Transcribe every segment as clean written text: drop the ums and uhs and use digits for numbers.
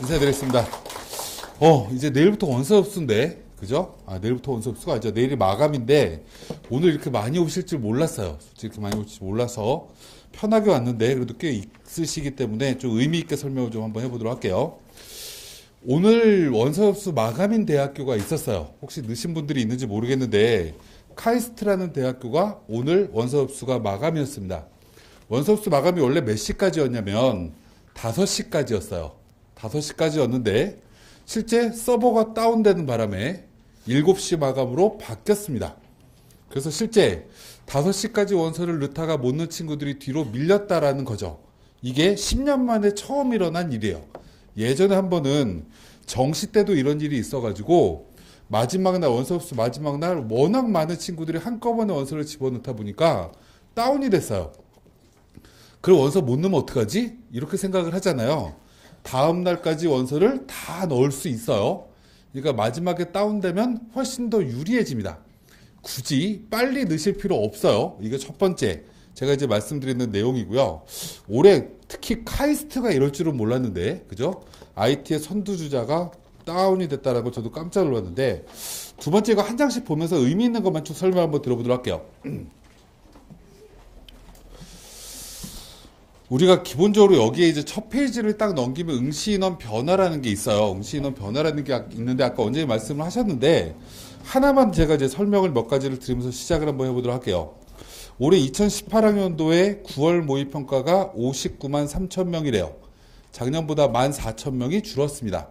인사드리겠습니다. 이제 내일부터 원서흡수인데, 그죠? 내일부터 원서흡수가 아니죠. 내일이 마감인데, 오늘 이렇게 많이 오실 줄 몰랐어요. 솔직히 이렇게 많이 오실 줄 몰라서 편하게 왔는데, 그래도 꽤 있으시기 때문에 좀 의미있게 설명을 좀 한번 해보도록 할게요. 오늘 원서흡수 마감인 대학교가 있었어요. 혹시 넣으신 분들이 있는지 모르겠는데, 카이스트라는 대학교가 오늘 원서흡수가 마감이었습니다. 원서흡수 마감이 원래 몇 시까지였냐면, 5시까지였어요. 5시까지였는데 실제 서버가 다운되는 바람에 7시 마감으로 바뀌었습니다. 그래서 실제 5시까지 원서를 넣다가 못 넣은 친구들이 뒤로 밀렸다라는 거죠. 이게 10년 만에 처음 일어난 일이에요. 예전에 한 번은 정시 때도 이런 일이 있어가지고 마지막 날 원서흡수 마지막 날 워낙 많은 친구들이 한꺼번에 원서를 집어넣다 보니까 다운이 됐어요. 그럼 원서 못 넣으면 어떡하지? 이렇게 생각을 하잖아요. 다음 날까지 원서를 다 넣을 수 있어요. 그러니까 마지막에 다운되면 훨씬 더 유리해집니다. 굳이 빨리 넣으실 필요 없어요. 이게 첫 번째 제가 이제 말씀드리는 내용이고요. 올해 특히 카이스트가 이럴 줄은 몰랐는데, 그죠? IT의 선두주자가 다운이 됐다는 걸 저도 깜짝 놀랐는데, 두 번째 이거 한 장씩 보면서 의미 있는 것만 쭉 설명 한번 들어보도록 할게요. 우리가 기본적으로 여기에 이제 첫 페이지를 딱 넘기면 응시인원 변화라는 게 있어요. 응시인원 변화라는 게 있는데 아까 원장님 말씀을 하셨는데 하나만 제가 이제 설명을 몇 가지를 드리면서 시작을 한번 해보도록 할게요. 올해 2018학년도에 9월 모의평가가 59만 3천 명이래요. 작년보다 14,000명이 줄었습니다.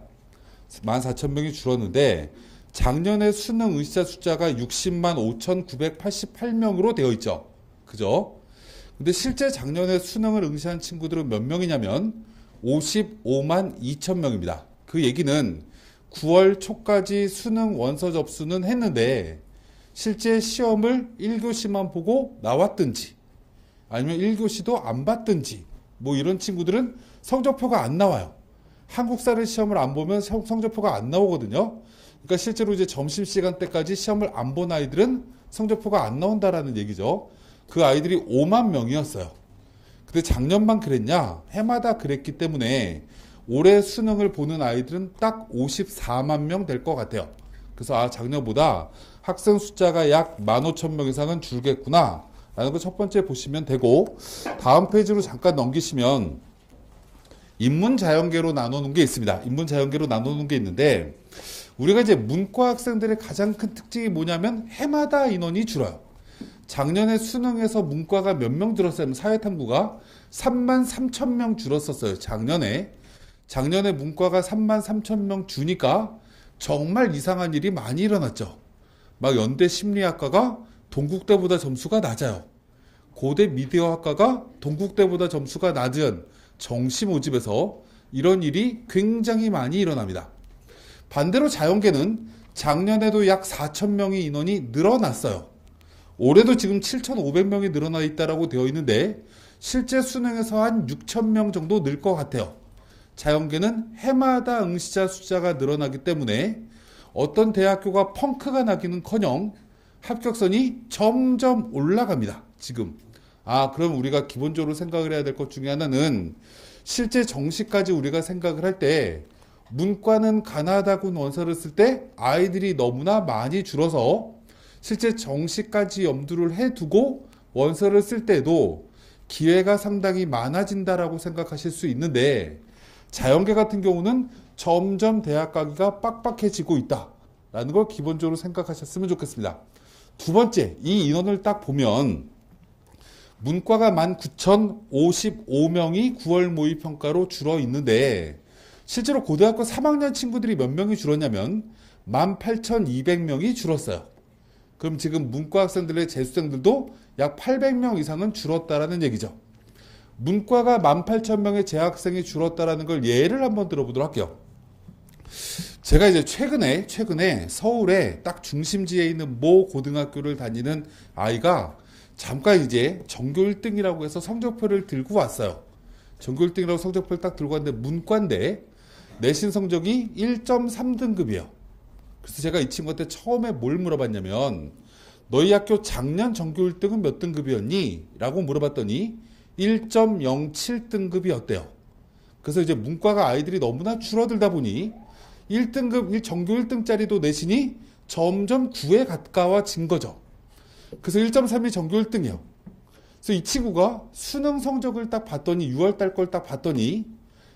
14,000명이 줄었는데 작년에 수능 응시자 숫자가 60만 5,988명으로 되어 있죠. 그죠? 근데 실제 작년에 수능을 응시한 친구들은 몇 명이냐면 55만 2천 명입니다. 그 얘기는 9월 초까지 수능 원서 접수는 했는데 실제 시험을 1교시만 보고 나왔든지 아니면 1교시도 안 봤든지 뭐 이런 친구들은 성적표가 안 나와요. 한국사를 시험을 안 보면 성적표가 안 나오거든요. 그러니까 실제로 이제 점심시간 때까지 시험을 안 본 아이들은 성적표가 안 나온다라는 얘기죠. 그 아이들이 5만 명이었어요. 근데 작년만 그랬냐? 해마다 그랬기 때문에 올해 수능을 보는 아이들은 딱 54만 명 될 것 같아요. 그래서 작년보다 학생 숫자가 약 15,000명 이상은 줄겠구나 라는 거 첫 번째 보시면 되고, 다음 페이지로 잠깐 넘기시면 인문자연계로 나누는 게 있습니다. 인문자연계로 나누는 게 있는데, 우리가 이제 문과 학생들의 가장 큰 특징이 뭐냐면 해마다 인원이 줄어요. 작년에 수능에서 문과가 몇 명 줄었어요? 사회탐구가 3만 3천 명 줄었었어요. 작년에 문과가 3만 3천 명 주니까 정말 이상한 일이 많이 일어났죠. 막 연대 심리학과가 동국대보다 점수가 낮아요. 고대 미디어학과가 동국대보다 점수가 낮은 정시 모집에서 이런 일이 굉장히 많이 일어납니다. 반대로 자연계는 작년에도 약 4천 명의 인원이 늘어났어요. 올해도 지금 7,500명이 늘어나 있다라고 되어 있는데 실제 수능에서 한 6,000명 정도 늘 것 같아요. 자연계는 해마다 응시자 숫자가 늘어나기 때문에 어떤 대학교가 펑크가 나기는커녕 합격선이 점점 올라갑니다. 지금. 그럼 우리가 기본적으로 생각을 해야 될 것 중에 하나는 실제 정시까지 우리가 생각을 할 때 문과는 가나다군 원서를 쓸 때 아이들이 너무나 많이 줄어서 실제 정시까지 염두를 해두고 원서를 쓸 때도 기회가 상당히 많아진다라고 생각하실 수 있는데, 자연계 같은 경우는 점점 대학 가기가 빡빡해지고 있다라는 걸 기본적으로 생각하셨으면 좋겠습니다. 두 번째, 이 인원을 딱 보면 문과가 19,055명이 9월 모의평가로 줄어 있는데 실제로 고등학교 3학년 친구들이 몇 명이 줄었냐면 18,200명이 줄었어요. 그럼 지금 문과 학생들의 재수생들도 약 800명 이상은 줄었다라는 얘기죠. 문과가 18,000명의 재학생이 줄었다라는 걸 예를 한번 들어보도록 할게요. 제가 이제 최근에 서울에 딱 중심지에 있는 모 고등학교를 다니는 아이가 잠깐 이제 전교 1등이라고 해서 성적표를 들고 왔어요. 전교 1등이라고 성적표를 딱 들고 왔는데 문과인데 내신 성적이 1.3등급이에요. 그래서 제가 이 친구한테 처음에 뭘 물어봤냐면 너희 학교 작년 전교 1등은 몇 등급이었니? 라고 물어봤더니 1.07등급이었대요. 그래서 이제 문과가 아이들이 너무나 줄어들다 보니 1등급 전교 1등짜리도 내신이 점점 9에 가까워진 거죠. 그래서 1.3이 전교 1등이에요. 그래서 이 친구가 수능 성적을 딱 봤더니 6월달 걸 딱 봤더니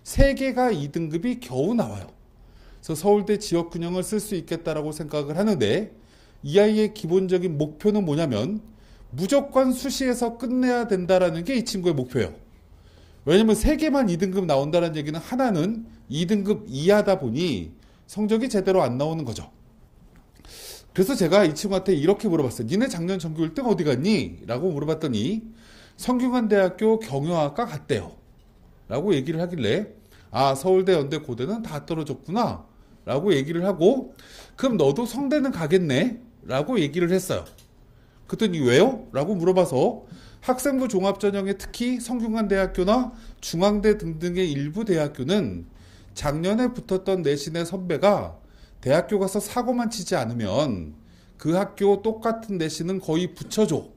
3개가 2등급이 겨우 나와요. 그래서 서울대 지역균형을 쓸 수 있겠다라고 생각을 하는데 이 아이의 기본적인 목표는 뭐냐면 무조건 수시에서 끝내야 된다라는 게 이 친구의 목표예요. 왜냐면 3개만 2등급 나온다는 얘기는 하나는 2등급 이하다 보니 성적이 제대로 안 나오는 거죠. 그래서 제가 이 친구한테 이렇게 물어봤어요. 니네 작년 전교 1등 어디 갔니? 라고 물어봤더니 성균관대학교 경영학과 갔대요. 라고 얘기를 하길래 아, 서울대, 연대, 고대는 다 떨어졌구나 라고 얘기를 하고 그럼 너도 성대는 가겠네? 라고 얘기를 했어요. 그랬더니 왜요? 라고 물어봐서 학생부 종합전형에 특히 성균관대학교나 중앙대 등등의 일부 대학교는 작년에 붙었던 내신의 선배가 대학교 가서 사고만 치지 않으면 그 학교 똑같은 내신은 거의 붙여줘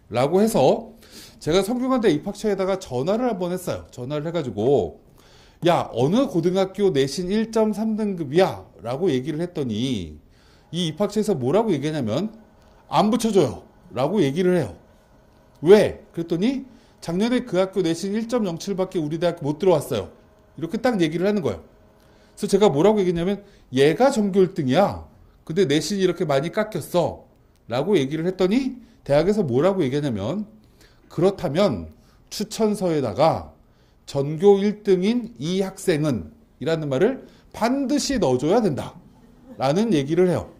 라고 해서 제가 성균관대 입학처에다가 전화를 한번 했어요. 전화를 해가지고 야, 어느 고등학교 내신 1.3등급이야 라고 얘기를 했더니 이 입학처에서 뭐라고 얘기하냐면 안 붙여줘요 라고 얘기를 해요. 왜? 그랬더니 작년에 그 학교 내신 1.07밖에 우리 대학교 못 들어왔어요. 이렇게 딱 얘기를 하는 거예요. 그래서 제가 뭐라고 얘기했냐면 얘가 전교 1등이야. 근데 내신이 이렇게 많이 깎였어. 라고 얘기를 했더니 대학에서 뭐라고 얘기하냐면 그렇다면 추천서에다가 전교 1등인 이 학생은 이라는 말을 반드시 넣어줘야 된다. 라는 얘기를 해요.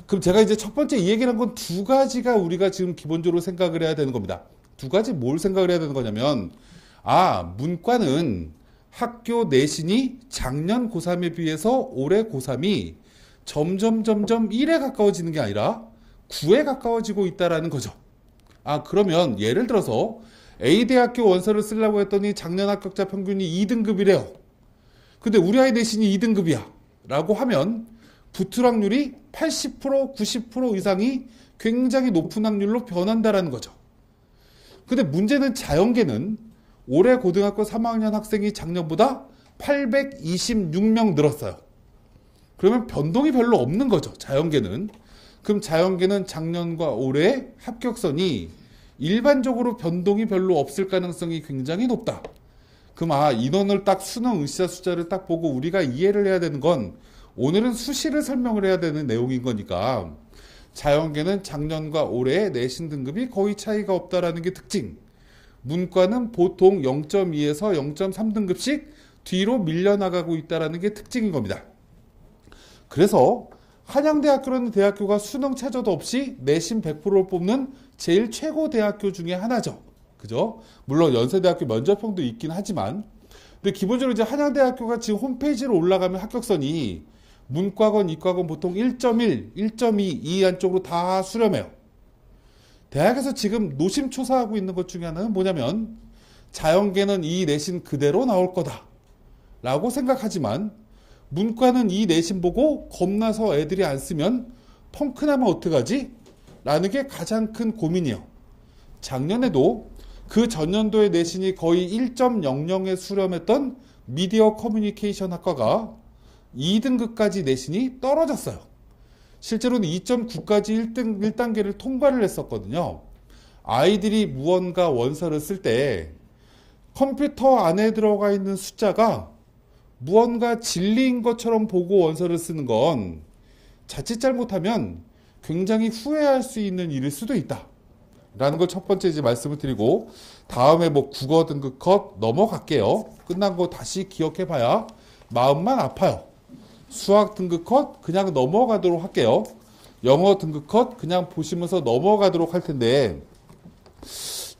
그럼 제가 이제 첫 번째 이 얘기를 한 건 두 가지가 우리가 지금 기본적으로 생각을 해야 되는 겁니다. 두 가지 뭘 생각을 해야 되는 거냐면 문과는 학교 내신이 작년 고3에 비해서 올해 고3이 점점 1에 가까워지는 게 아니라 9에 가까워지고 있다라는 거죠. 그러면 예를 들어서 A대학교 원서를 쓰려고 했더니 작년 합격자 평균이 2등급이래요. 근데 우리 아이 내신이 2등급이야 라고 하면 붙을 확률이 80%, 90% 이상이 굉장히 높은 확률로 변한다라는 거죠. 근데 문제는 자연계는 올해 고등학교 3학년 학생이 작년보다 826명 늘었어요. 그러면 변동이 별로 없는 거죠. 자연계는. 그럼 자연계는 작년과 올해 합격선이 일반적으로 변동이 별로 없을 가능성이 굉장히 높다. 그럼 인원을 딱 수능 의시자 숫자를 딱 보고 우리가 이해를 해야 되는 건 오늘은 수시를 설명을 해야 되는 내용인 거니까 자연계는 작년과 올해의 내신 등급이 거의 차이가 없다라는 게 특징. 문과는 보통 0.2에서 0.3등급씩 뒤로 밀려나가고 있다라는 게 특징인 겁니다. 그래서 한양대학교라는 대학교가 수능 최저도 없이 내신 100%를 뽑는 제일 최고 대학교 중에 하나죠. 그죠? 물론 연세대학교 면접형도 있긴 하지만 근데 기본적으로 이제 한양대학교가 지금 홈페이지로 올라가면 합격선이 문과건 이과건 보통 1.1, 1.2 이 안쪽으로 다 수렴해요. 대학에서 지금 노심초사하고 있는 것 중에 하나는 뭐냐면 자연계는 이 내신 그대로 나올 거다 라고 생각하지만 문과는 이 내신 보고 겁나서 애들이 안 쓰면 펑크나면 어떡하지? 라는 게 가장 큰 고민이에요. 작년에도 그 전년도의 내신이 거의 1.00에 수렴했던 미디어 커뮤니케이션 학과가 2등급까지 내신이 떨어졌어요. 실제로는 2.9까지 1단계를 통과를 했었거든요. 아이들이 무언가 원서를 쓸 때 컴퓨터 안에 들어가 있는 숫자가 무언가 진리인 것처럼 보고 원서를 쓰는 건 자칫 잘못하면 굉장히 후회할 수 있는 일일 수도 있다. 라는 걸 첫 번째 이제 말씀을 드리고 다음에 국어 등급 컷 넘어갈게요. 끝난 거 다시 기억해 봐야 마음만 아파요. 수학 등급 컷 그냥 넘어가도록 할게요. 영어 등급 컷 그냥 보시면서 넘어가도록 할 텐데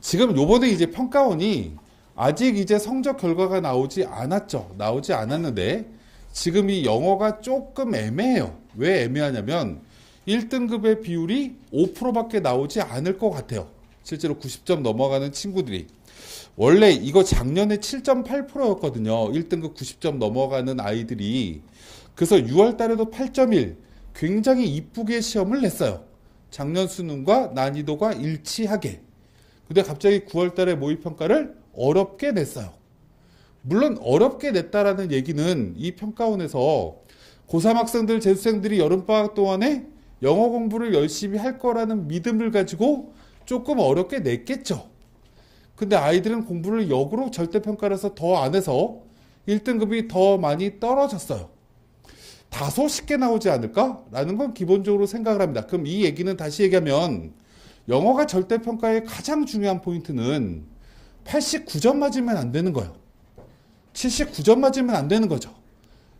지금 요번에 이제 평가원이 아직 이제 성적 결과가 나오지 않았죠. 나오지 않았는데 지금 이 영어가 조금 애매해요. 왜 애매하냐면 1등급의 비율이 5%밖에 나오지 않을 것 같아요. 실제로 90점 넘어가는 친구들이. 원래 이거 작년에 7.8%였거든요. 1등급 90점 넘어가는 아이들이. 그래서 6월 달에도 8.1 굉장히 이쁘게 시험을 냈어요. 작년 수능과 난이도가 일치하게. 근데 갑자기 9월 달에 모의평가를 어렵게 냈어요. 물론 어렵게 냈다라는 얘기는 이 평가원에서 고3 학생들, 재수생들이 여름방학 동안에 영어 공부를 열심히 할 거라는 믿음을 가지고 조금 어렵게 냈겠죠. 근데 아이들은 공부를 역으로 절대평가를 해서 더 안 해서 1등급이 더 많이 떨어졌어요. 다소 쉽게 나오지 않을까라는 건 기본적으로 생각을 합니다. 그럼 이 얘기는 다시 얘기하면 영어가 절대평가의 가장 중요한 포인트는 89점 맞으면 안 되는 거예요. 79점 맞으면 안 되는 거죠.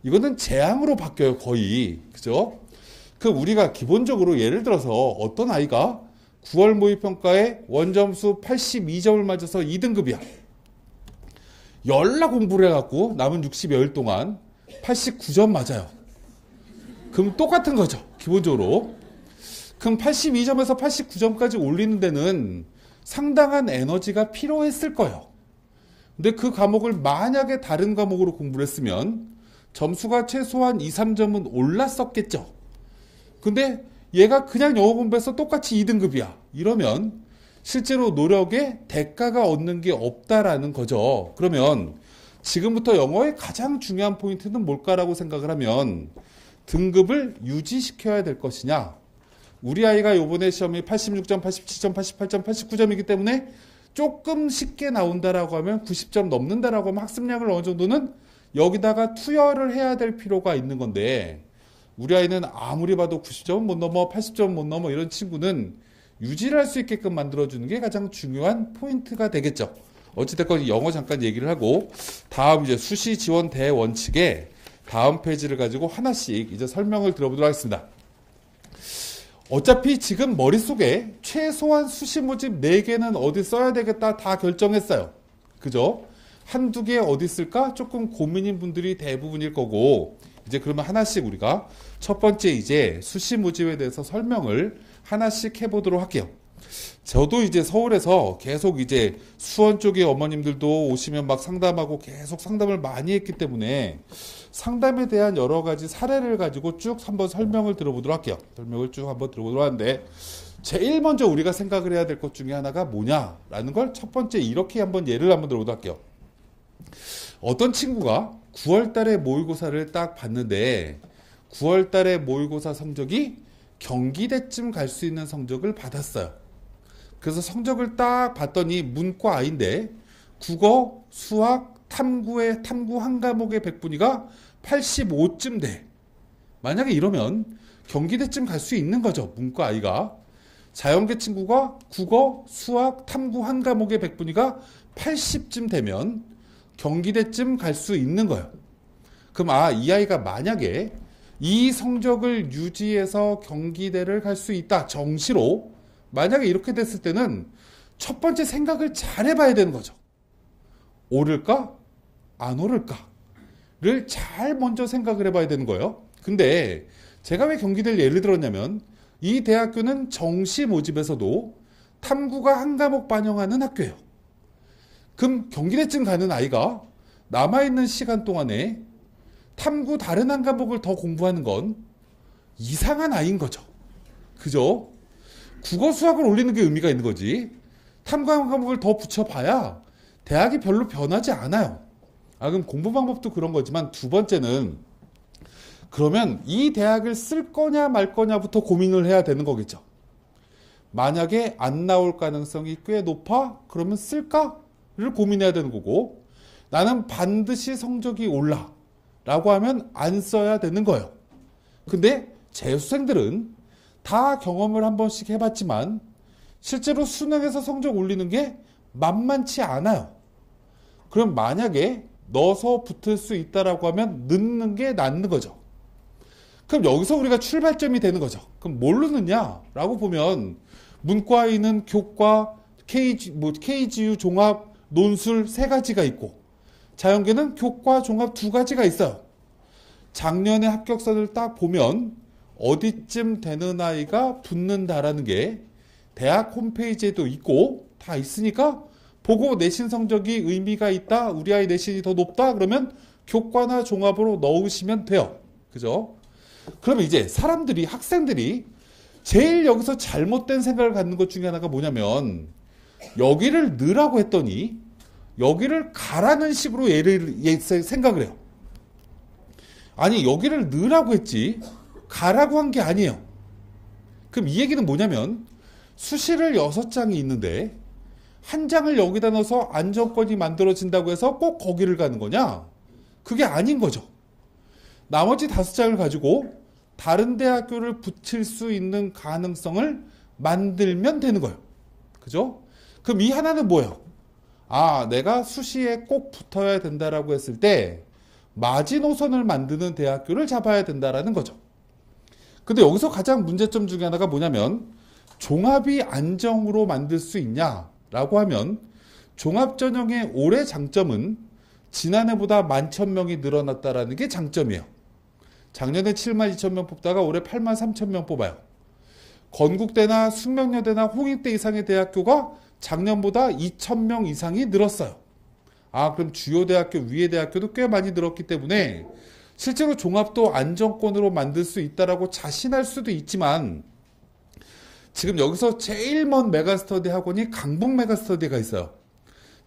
이거는 재앙으로 바뀌어요, 거의. 그죠? 우리가 기본적으로 예를 들어서 어떤 아이가 9월 모의평가에 원점수 82점을 맞아서 2등급이야. 열나 공부를 해갖고 남은 60여일 동안 89점 맞아요. 그럼 똑같은 거죠, 기본적으로. 그럼 82점에서 89점까지 올리는 데는 상당한 에너지가 필요했을 거예요. 근데 그 과목을 만약에 다른 과목으로 공부를 했으면 점수가 최소한 2, 3점은 올랐었겠죠. 근데 얘가 그냥 영어 공부해서 똑같이 2등급이야. 이러면 실제로 노력에 대가가 얻는 게 없다라는 거죠. 그러면 지금부터 영어의 가장 중요한 포인트는 뭘까라고 생각을 하면 등급을 유지시켜야 될 것이냐. 우리 아이가 이번에 시험이 86점, 87점, 88점, 89점이기 때문에 조금 쉽게 나온다라고 하면 90점 넘는다라고 하면 학습량을 어느 정도는 여기다가 투여를 해야 될 필요가 있는 건데 우리 아이는 아무리 봐도 90점은 못 넘어 80점은 못 넘어 이런 친구는 유지를 할 수 있게끔 만들어주는 게 가장 중요한 포인트가 되겠죠. 어찌됐건 영어 잠깐 얘기를 하고 다음 이제 수시 지원 대원칙의 다음 페이지를 가지고 하나씩 이제 설명을 들어보도록 하겠습니다. 어차피 지금 머릿속에 최소한 수시 모집 4개는 어디 써야 되겠다 다 결정했어요. 그죠? 한두 개 어디 쓸까? 조금 고민인 분들이 대부분일 거고 이제 그러면 하나씩 우리가 첫 번째 이제 수시 모집에 대해서 설명을 하나씩 해보도록 할게요. 저도 이제 서울에서 계속 이제 수원 쪽의 어머님들도 오시면 막 상담하고 계속 상담을 많이 했기 때문에 상담에 대한 여러 가지 사례를 가지고 쭉 한번 설명을 들어보도록 할게요. 설명을 쭉 한번 들어보도록 하는데 제일 먼저 우리가 생각을 해야 될 것 중에 하나가 뭐냐라는 걸 첫 번째 이렇게 한번 예를 한번 들어보도록 할게요. 어떤 친구가 9월 달에 모의고사를 딱 봤는데 9월 달에 모의고사 성적이 경기대쯤 갈 수 있는 성적을 받았어요. 그래서 성적을 딱 봤더니 문과 아이인데 국어, 수학, 탐구의 탐구 한 과목의 백분위가 85쯤 돼. 만약에 이러면 경기대쯤 갈 수 있는 거죠. 문과 아이가. 자연계 친구가 국어, 수학, 탐구 한 과목의 백분위가 80쯤 되면 경기대쯤 갈 수 있는 거예요. 그럼 이 아이가 만약에 이 성적을 유지해서 경기대를 갈 수 있다. 정시로. 만약에 이렇게 됐을 때는 첫 번째 생각을 잘 해봐야 되는 거죠. 오를까? 안 오를까?를 잘 먼저 생각을 해봐야 되는 거예요. 근데 제가 왜 경기대를 예를 들었냐면 이 대학교는 정시 모집에서도 탐구가 한 과목 반영하는 학교예요. 그럼 경기대쯤 가는 아이가 남아있는 시간 동안에 탐구 다른 한 과목을 더 공부하는 건 이상한 아이인 거죠. 그죠? 국어 수학을 올리는 게 의미가 있는 거지. 탐구 한 과목을 더 붙여봐야 대학이 별로 변하지 않아요. 그럼 공부 방법도 그런 거지만 두 번째는 그러면 이 대학을 쓸 거냐 말 거냐부터 고민을 해야 되는 거겠죠. 만약에 안 나올 가능성이 꽤 높아? 그러면 쓸까?를 고민해야 되는 거고 나는 반드시 성적이 올라 라고 하면 안 써야 되는 거예요. 근데 재수생들은 다 경험을 한 번씩 해봤지만 실제로 수능에서 성적 올리는 게 만만치 않아요. 그럼 만약에 넣어서 붙을 수 있다라고 하면 넣는 게 낫는 거죠. 그럼 여기서 우리가 출발점이 되는 거죠. 그럼 뭘로 넣냐라고 보면 문과에는 교과, KGU 종합, 논술 3가지가 있고 자연계는 교과, 종합 2가지가 있어요. 작년에 합격선을 딱 보면 어디쯤 되는 아이가 붙는다라는 게 대학 홈페이지에도 있고 다 있으니까 보고 내신 성적이 의미가 있다. 우리 아이 내신이 더 높다. 그러면 교과나 종합으로 넣으시면 돼요. 그죠? 그러면 이제 사람들이 학생들이 제일 여기서 잘못된 생각을 갖는 것 중에 하나가 뭐냐면 여기를 넣으라고 했더니 여기를 가라는 식으로 생각을 해요. 아니, 여기를 넣으라고 했지 가라고 한 게 아니에요. 그럼 이 얘기는 뭐냐면 수시를 6장이 있는데 한 장을 여기다 넣어서 안정권이 만들어진다고 해서 꼭 거기를 가는 거냐? 그게 아닌 거죠. 나머지 5장을 가지고 다른 대학교를 붙일 수 있는 가능성을 만들면 되는 거예요. 그죠? 그럼 이 하나는 뭐예요? 아, 내가 수시에 꼭 붙어야 된다라고 했을 때 마지노선을 만드는 대학교를 잡아야 된다라는 거죠. 근데 여기서 가장 문제점 중에 하나가 뭐냐면 종합이 안정으로 만들 수 있냐라고 하면 종합전형의 올해 장점은 지난해보다 11,000명이 늘어났다라는 게 장점이에요. 작년에 72,000명 뽑다가 올해 83,000명 뽑아요. 건국대나 숙명여대나 홍익대 이상의 대학교가 작년보다 2,000명 이상이 늘었어요. 아, 그럼 주요 대학교, 위의 대학교도 꽤 많이 늘었기 때문에 실제로 종합도 안정권으로 만들 수 있다라고 자신할 수도 있지만 지금 여기서 제일 먼 메가스터디 학원이 강북 메가스터디가 있어요.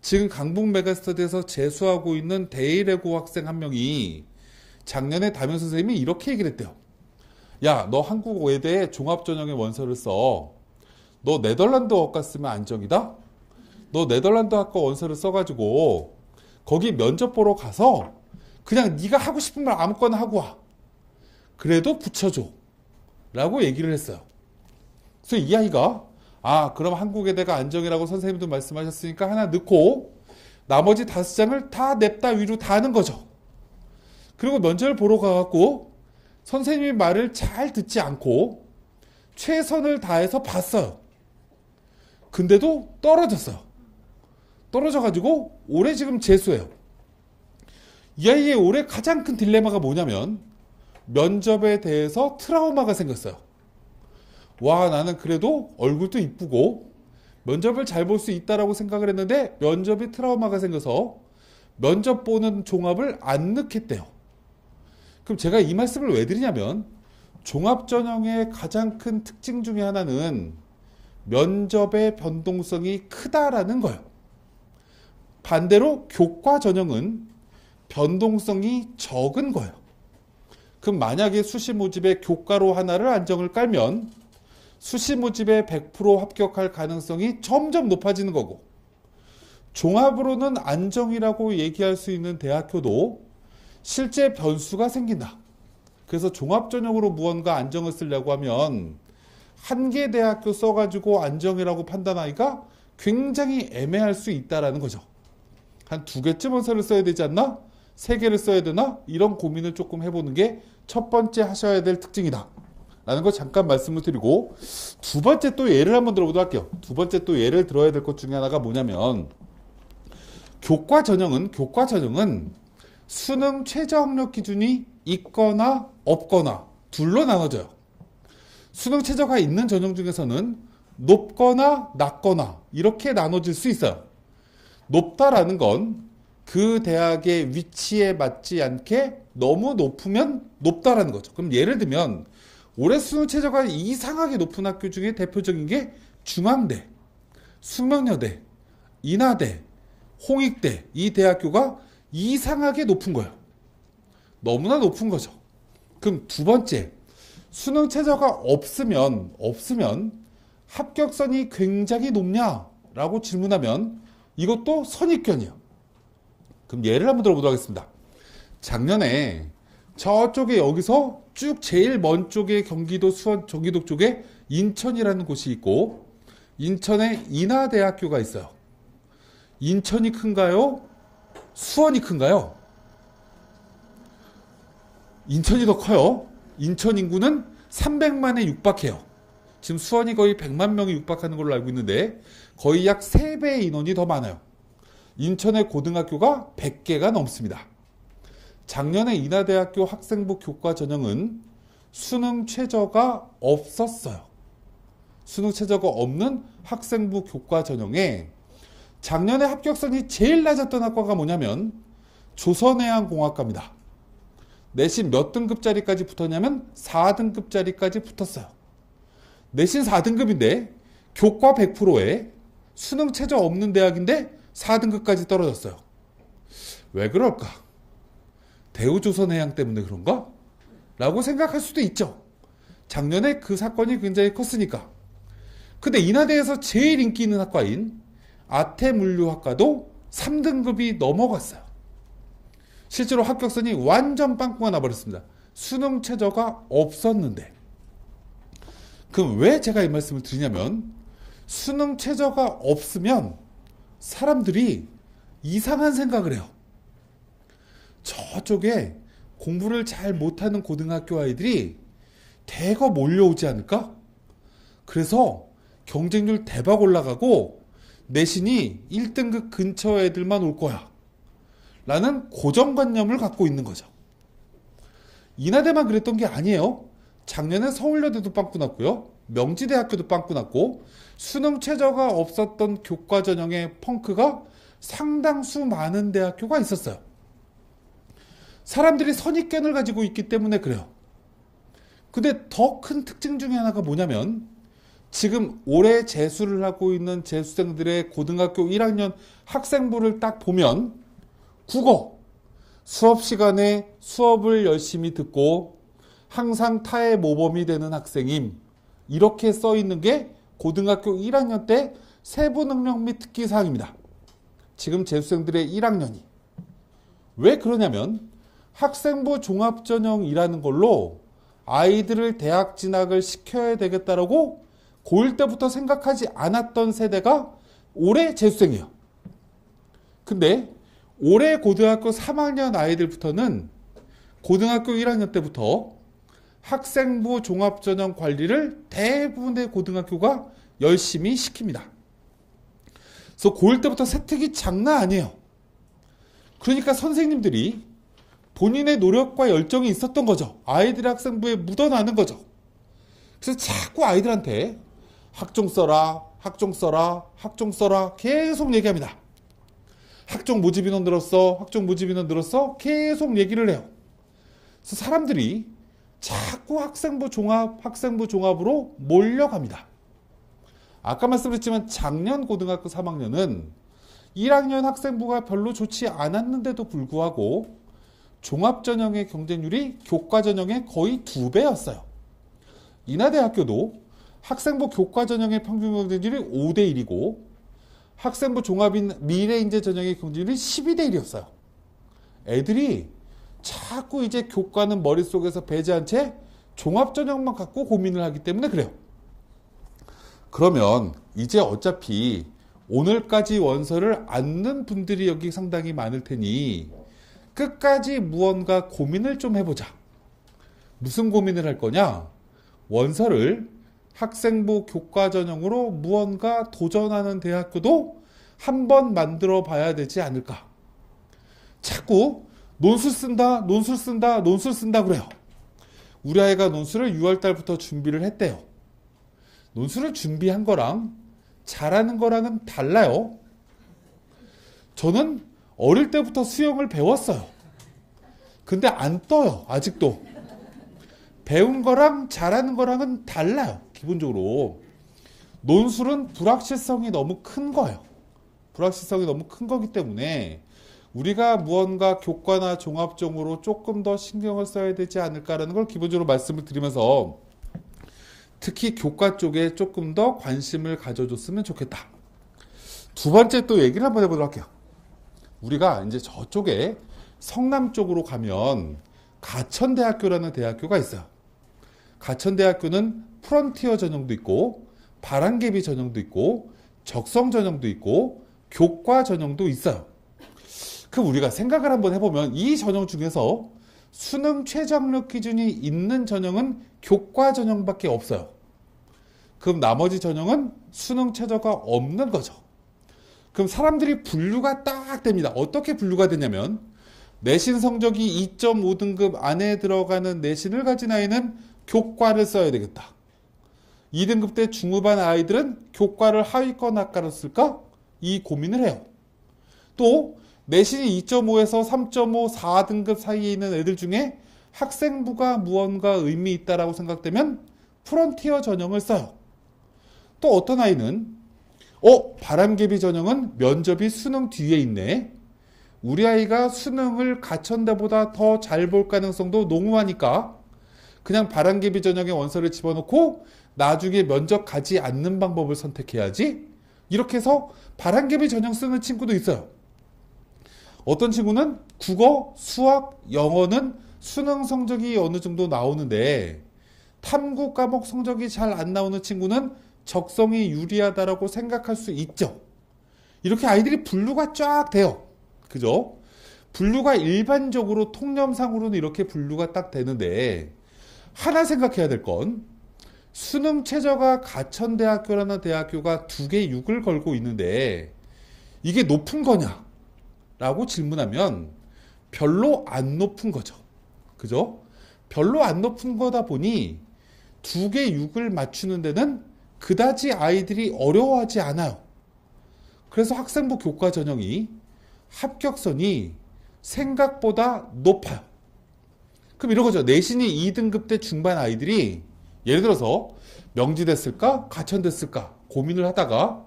지금 강북 메가스터디에서 재수하고 있는 대일외고 학생 한 명이 작년에 담임 선생님이 이렇게 얘기를 했대요. 야, 너 한국 외대에 종합전형의 원서를 써. 너 네덜란드 학과 쓰면 안정이다? 너 네덜란드 학과 원서를 써가지고 거기 면접 보러 가서 그냥 네가 하고 싶은 말 아무거나 하고 와. 그래도 붙여줘. 라고 얘기를 했어요. 그래서 이 아이가 아, 그럼 한국외대가 안정이라고 선생님도 말씀하셨으니까 하나 넣고 나머지 5장을 다 냅다 위로 다 하는 거죠. 그리고 면접을 보러 가갖고 선생님의 말을 잘 듣지 않고 최선을 다해서 봤어요. 근데도 떨어졌어요. 떨어져가지고 올해 지금 재수해요. 이 아이의 올해 가장 큰 딜레마가 뭐냐면 면접에 대해서 트라우마가 생겼어요. 와, 나는 그래도 얼굴도 이쁘고 면접을 잘 볼 수 있다라고 생각을 했는데 면접이 트라우마가 생겨서 면접 보는 종합을 안 넣겠대요. 그럼 제가 이 말씀을 왜 드리냐면 종합전형의 가장 큰 특징 중에 하나는 면접의 변동성이 크다라는 거예요. 반대로 교과전형은 변동성이 적은 거예요. 그럼 만약에 수시 모집에 교과로 하나를 안정을 깔면 수시 모집에 100% 합격할 가능성이 점점 높아지는 거고 종합으로는 안정이라고 얘기할 수 있는 대학교도 실제 변수가 생긴다. 그래서 종합전형으로 무언가 안정을 쓰려고 하면 한 개 대학교 써가지고 안정이라고 판단하기가 굉장히 애매할 수 있다라는 거죠. 한 2개쯤 원서를 써야 되지 않나? 3개를 써야 되나? 이런 고민을 조금 해보는 게 첫 번째 하셔야 될 특징이다 라는 거 잠깐 말씀을 드리고 두 번째 또 예를 한번 들어보도록 할게요. 두 번째 또 예를 들어야 될 것 중에 하나가 뭐냐면 교과전형은 수능 최저 학력 기준이 있거나 없거나 둘로 나눠져요. 수능 최저가 있는 전형 중에서는 높거나 낮거나 이렇게 나눠질 수 있어요. 높다라는 건 그 대학의 위치에 맞지 않게 너무 높으면 높다라는 거죠. 그럼 예를 들면 올해 수능 최저가 이상하게 높은 학교 중에 대표적인 게 중앙대, 숙명여대, 인하대, 홍익대 이 대학교가 이상하게 높은 거예요. 너무나 높은 거죠. 그럼 두 번째, 수능 최저가 없으면 합격선이 굉장히 높냐라고 질문하면 이것도 선입견이에요. 그럼 예를 한번 들어보도록 하겠습니다. 작년에 저쪽에 여기서 쭉 제일 먼 쪽에 경기도 경기도 쪽에 인천이라는 곳이 있고 인천에 인하대학교가 있어요. 인천이 큰가요? 수원이 큰가요? 인천이 더 커요. 인천 인구는 300만에 육박해요. 지금 수원이 거의 100만 명이 육박하는 걸로 알고 있는데 거의 약 3배의 인원이 더 많아요. 인천의 고등학교가 100개가 넘습니다. 작년에 인하대학교 학생부 교과 전형은 수능 최저가 없었어요. 수능 최저가 없는 학생부 교과 전형에 작년에 합격선이 제일 낮았던 학과가 뭐냐면 조선해양공학과입니다. 내신 몇 등급짜리까지 붙었냐면 4등급짜리까지 붙었어요. 내신 4등급인데 교과 100%에 수능 최저 없는 대학인데 4등급까지 떨어졌어요. 왜 그럴까? 대우조선해양 때문에 그런가? 라고 생각할 수도 있죠. 작년에 그 사건이 굉장히 컸으니까. 근데 인하대에서 제일 인기 있는 학과인 아태물류학과도 3등급이 넘어갔어요. 실제로 합격선이 완전 빵꾸가 나버렸습니다. 수능 최저가 없었는데. 그럼 왜 제가 이 말씀을 드리냐면, 수능 최저가 없으면 사람들이 이상한 생각을 해요. 저쪽에 공부를 잘 못하는 고등학교 아이들이 대거 몰려오지 않을까? 그래서 경쟁률 대박 올라가고 내신이 1등급 근처 애들만 올 거야 라는 고정관념을 갖고 있는 거죠. 인하대만 그랬던 게 아니에요. 작년에 서울여대도 빵꾸 났고요. 명지대학교도 빵꾸 났고, 수능 최저가 없었던 교과 전형의 펑크가 상당수 많은 대학교가 있었어요. 사람들이 선입견을 가지고 있기 때문에 그래요. 근데 더 큰 특징 중에 하나가 뭐냐면, 지금 올해 재수를 하고 있는 재수생들의 고등학교 1학년 학생부를 딱 보면, 국어, 수업 시간에 수업을 열심히 듣고 항상 타의 모범이 되는 학생임, 이렇게 써 있는 게 고등학교 1학년 때 세부 능력 및 특기 사항입니다. 지금 재수생들의 1학년이. 왜 그러냐면, 학생부 종합전형이라는 걸로 아이들을 대학 진학을 시켜야 되겠다라고 고1 때부터 생각하지 않았던 세대가 올해 재수생이에요. 근데 올해 고등학교 3학년 아이들부터는 고등학교 1학년 때부터 학생부 종합전형 관리를 대부분의 고등학교가 열심히 시킵니다. 그래서 고1 때부터 세특이 장난 아니에요. 그러니까 선생님들이 본인의 노력과 열정이 있었던 거죠. 아이들의 학생부에 묻어나는 거죠. 그래서 자꾸 아이들한테 학종 써라, 학종 써라, 학종 써라 계속 얘기합니다. 학종 모집 인원 늘었어, 학종 모집 인원 늘었어 계속 얘기를 해요. 그래서 사람들이 자꾸 학생부 종합으로 몰려갑니다. 아까 말씀드렸지만 작년 고등학교 3학년은 1학년 학생부가 별로 좋지 않았는데도 불구하고 종합전형의 경쟁률이 교과전형의 거의 2배였어요. 인하대학교도 학생부 교과전형의 평균 경쟁률이 5대1이고 학생부 종합인 미래인재 전형의 경쟁률이 12대1이었어요. 애들이 자꾸 이제 교과는 머릿속에서 배제한 채 종합전형만 갖고 고민을 하기 때문에 그래요. 그러면 이제 어차피 오늘까지 원서를 안 넣은 분들이 여기 상당히 많을 테니 끝까지 무언가 고민을 좀 해보자. 무슨 고민을 할 거냐? 원서를 학생부 교과전형으로 무언가 도전하는 대학교도 한번 만들어 봐야 되지 않을까. 자꾸 논술 쓴다, 논술 쓴다, 논술 쓴다 그래요. 우리 아이가 논술을 6월달부터 준비를 했대요. 논술을 준비한 거랑 잘하는 거랑은 달라요. 저는 어릴 때부터 수영을 배웠어요. 근데 안 떠요, 아직도. 배운 거랑 잘하는 거랑은 달라요, 기본적으로. 논술은 불확실성이 너무 큰 거예요. 불확실성이 너무 큰 거기 때문에 우리가 무언가 교과나 종합적으로 조금 더 신경을 써야 되지 않을까라는 걸 기본적으로 말씀을 드리면서 특히 교과 쪽에 조금 더 관심을 가져줬으면 좋겠다. 두 번째 또 얘기를 한번 해보도록 할게요. 우리가 이제 저쪽에 성남 쪽으로 가면 가천대학교라는 대학교가 있어요. 가천대학교는 프론티어 전형도 있고 바람개비 전형도 있고 적성 전형도 있고 교과 전형도 있어요. 그럼 우리가 생각을 한번 해보면 이 전형 중에서 수능 최저학력 기준이 있는 전형은 교과 전형밖에 없어요. 그럼 나머지 전형은 수능 최저가 없는 거죠. 그럼 사람들이 분류가 딱 됩니다. 어떻게 분류가 되냐면 내신 성적이 2.5등급 안에 들어가는 내신을 가진 아이는 교과를 써야 되겠다. 2등급 때 중후반 아이들은 교과를 하위권 학과로 쓸까? 이 고민을 해요. 또 내신이 2.5에서 3.5, 4등급 사이에 있는 애들 중에 학생부가 무언가 의미 있다라고 생각되면 프론티어 전형을 써요. 또 어떤 아이는 바람개비 전형은 면접이 수능 뒤에 있네. 우리 아이가 수능을 가천대보다 더 잘 볼 가능성도 농후하니까 그냥 바람개비 전형의 원서를 집어넣고 나중에 면접 가지 않는 방법을 선택해야지. 이렇게 해서 바람개비 전형 쓰는 친구도 있어요. 어떤 친구는 국어, 수학, 영어는 수능 성적이 어느 정도 나오는데 탐구 과목 성적이 잘 안 나오는 친구는 적성이 유리하다라고 생각할 수 있죠. 이렇게 아이들이 분류가 쫙 돼요. 그죠? 분류가 일반적으로 통념상으로는 이렇게 분류가 딱 되는데 하나 생각해야 될 건 수능 최저가 가천대학교라는 대학교가 2개 6을 걸고 있는데 이게 높은 거냐? 라고 질문하면 별로 안 높은 거죠. 그죠? 별로 안 높은 거다 보니 2개 6을 맞추는 데는 그다지 아이들이 어려워하지 않아요. 그래서 학생부 교과 전형이 합격선이 생각보다 높아요. 그럼 이런 거죠. 내신이 2등급 대 중반 아이들이 예를 들어서 명지됐을까? 가천됐을까? 고민을 하다가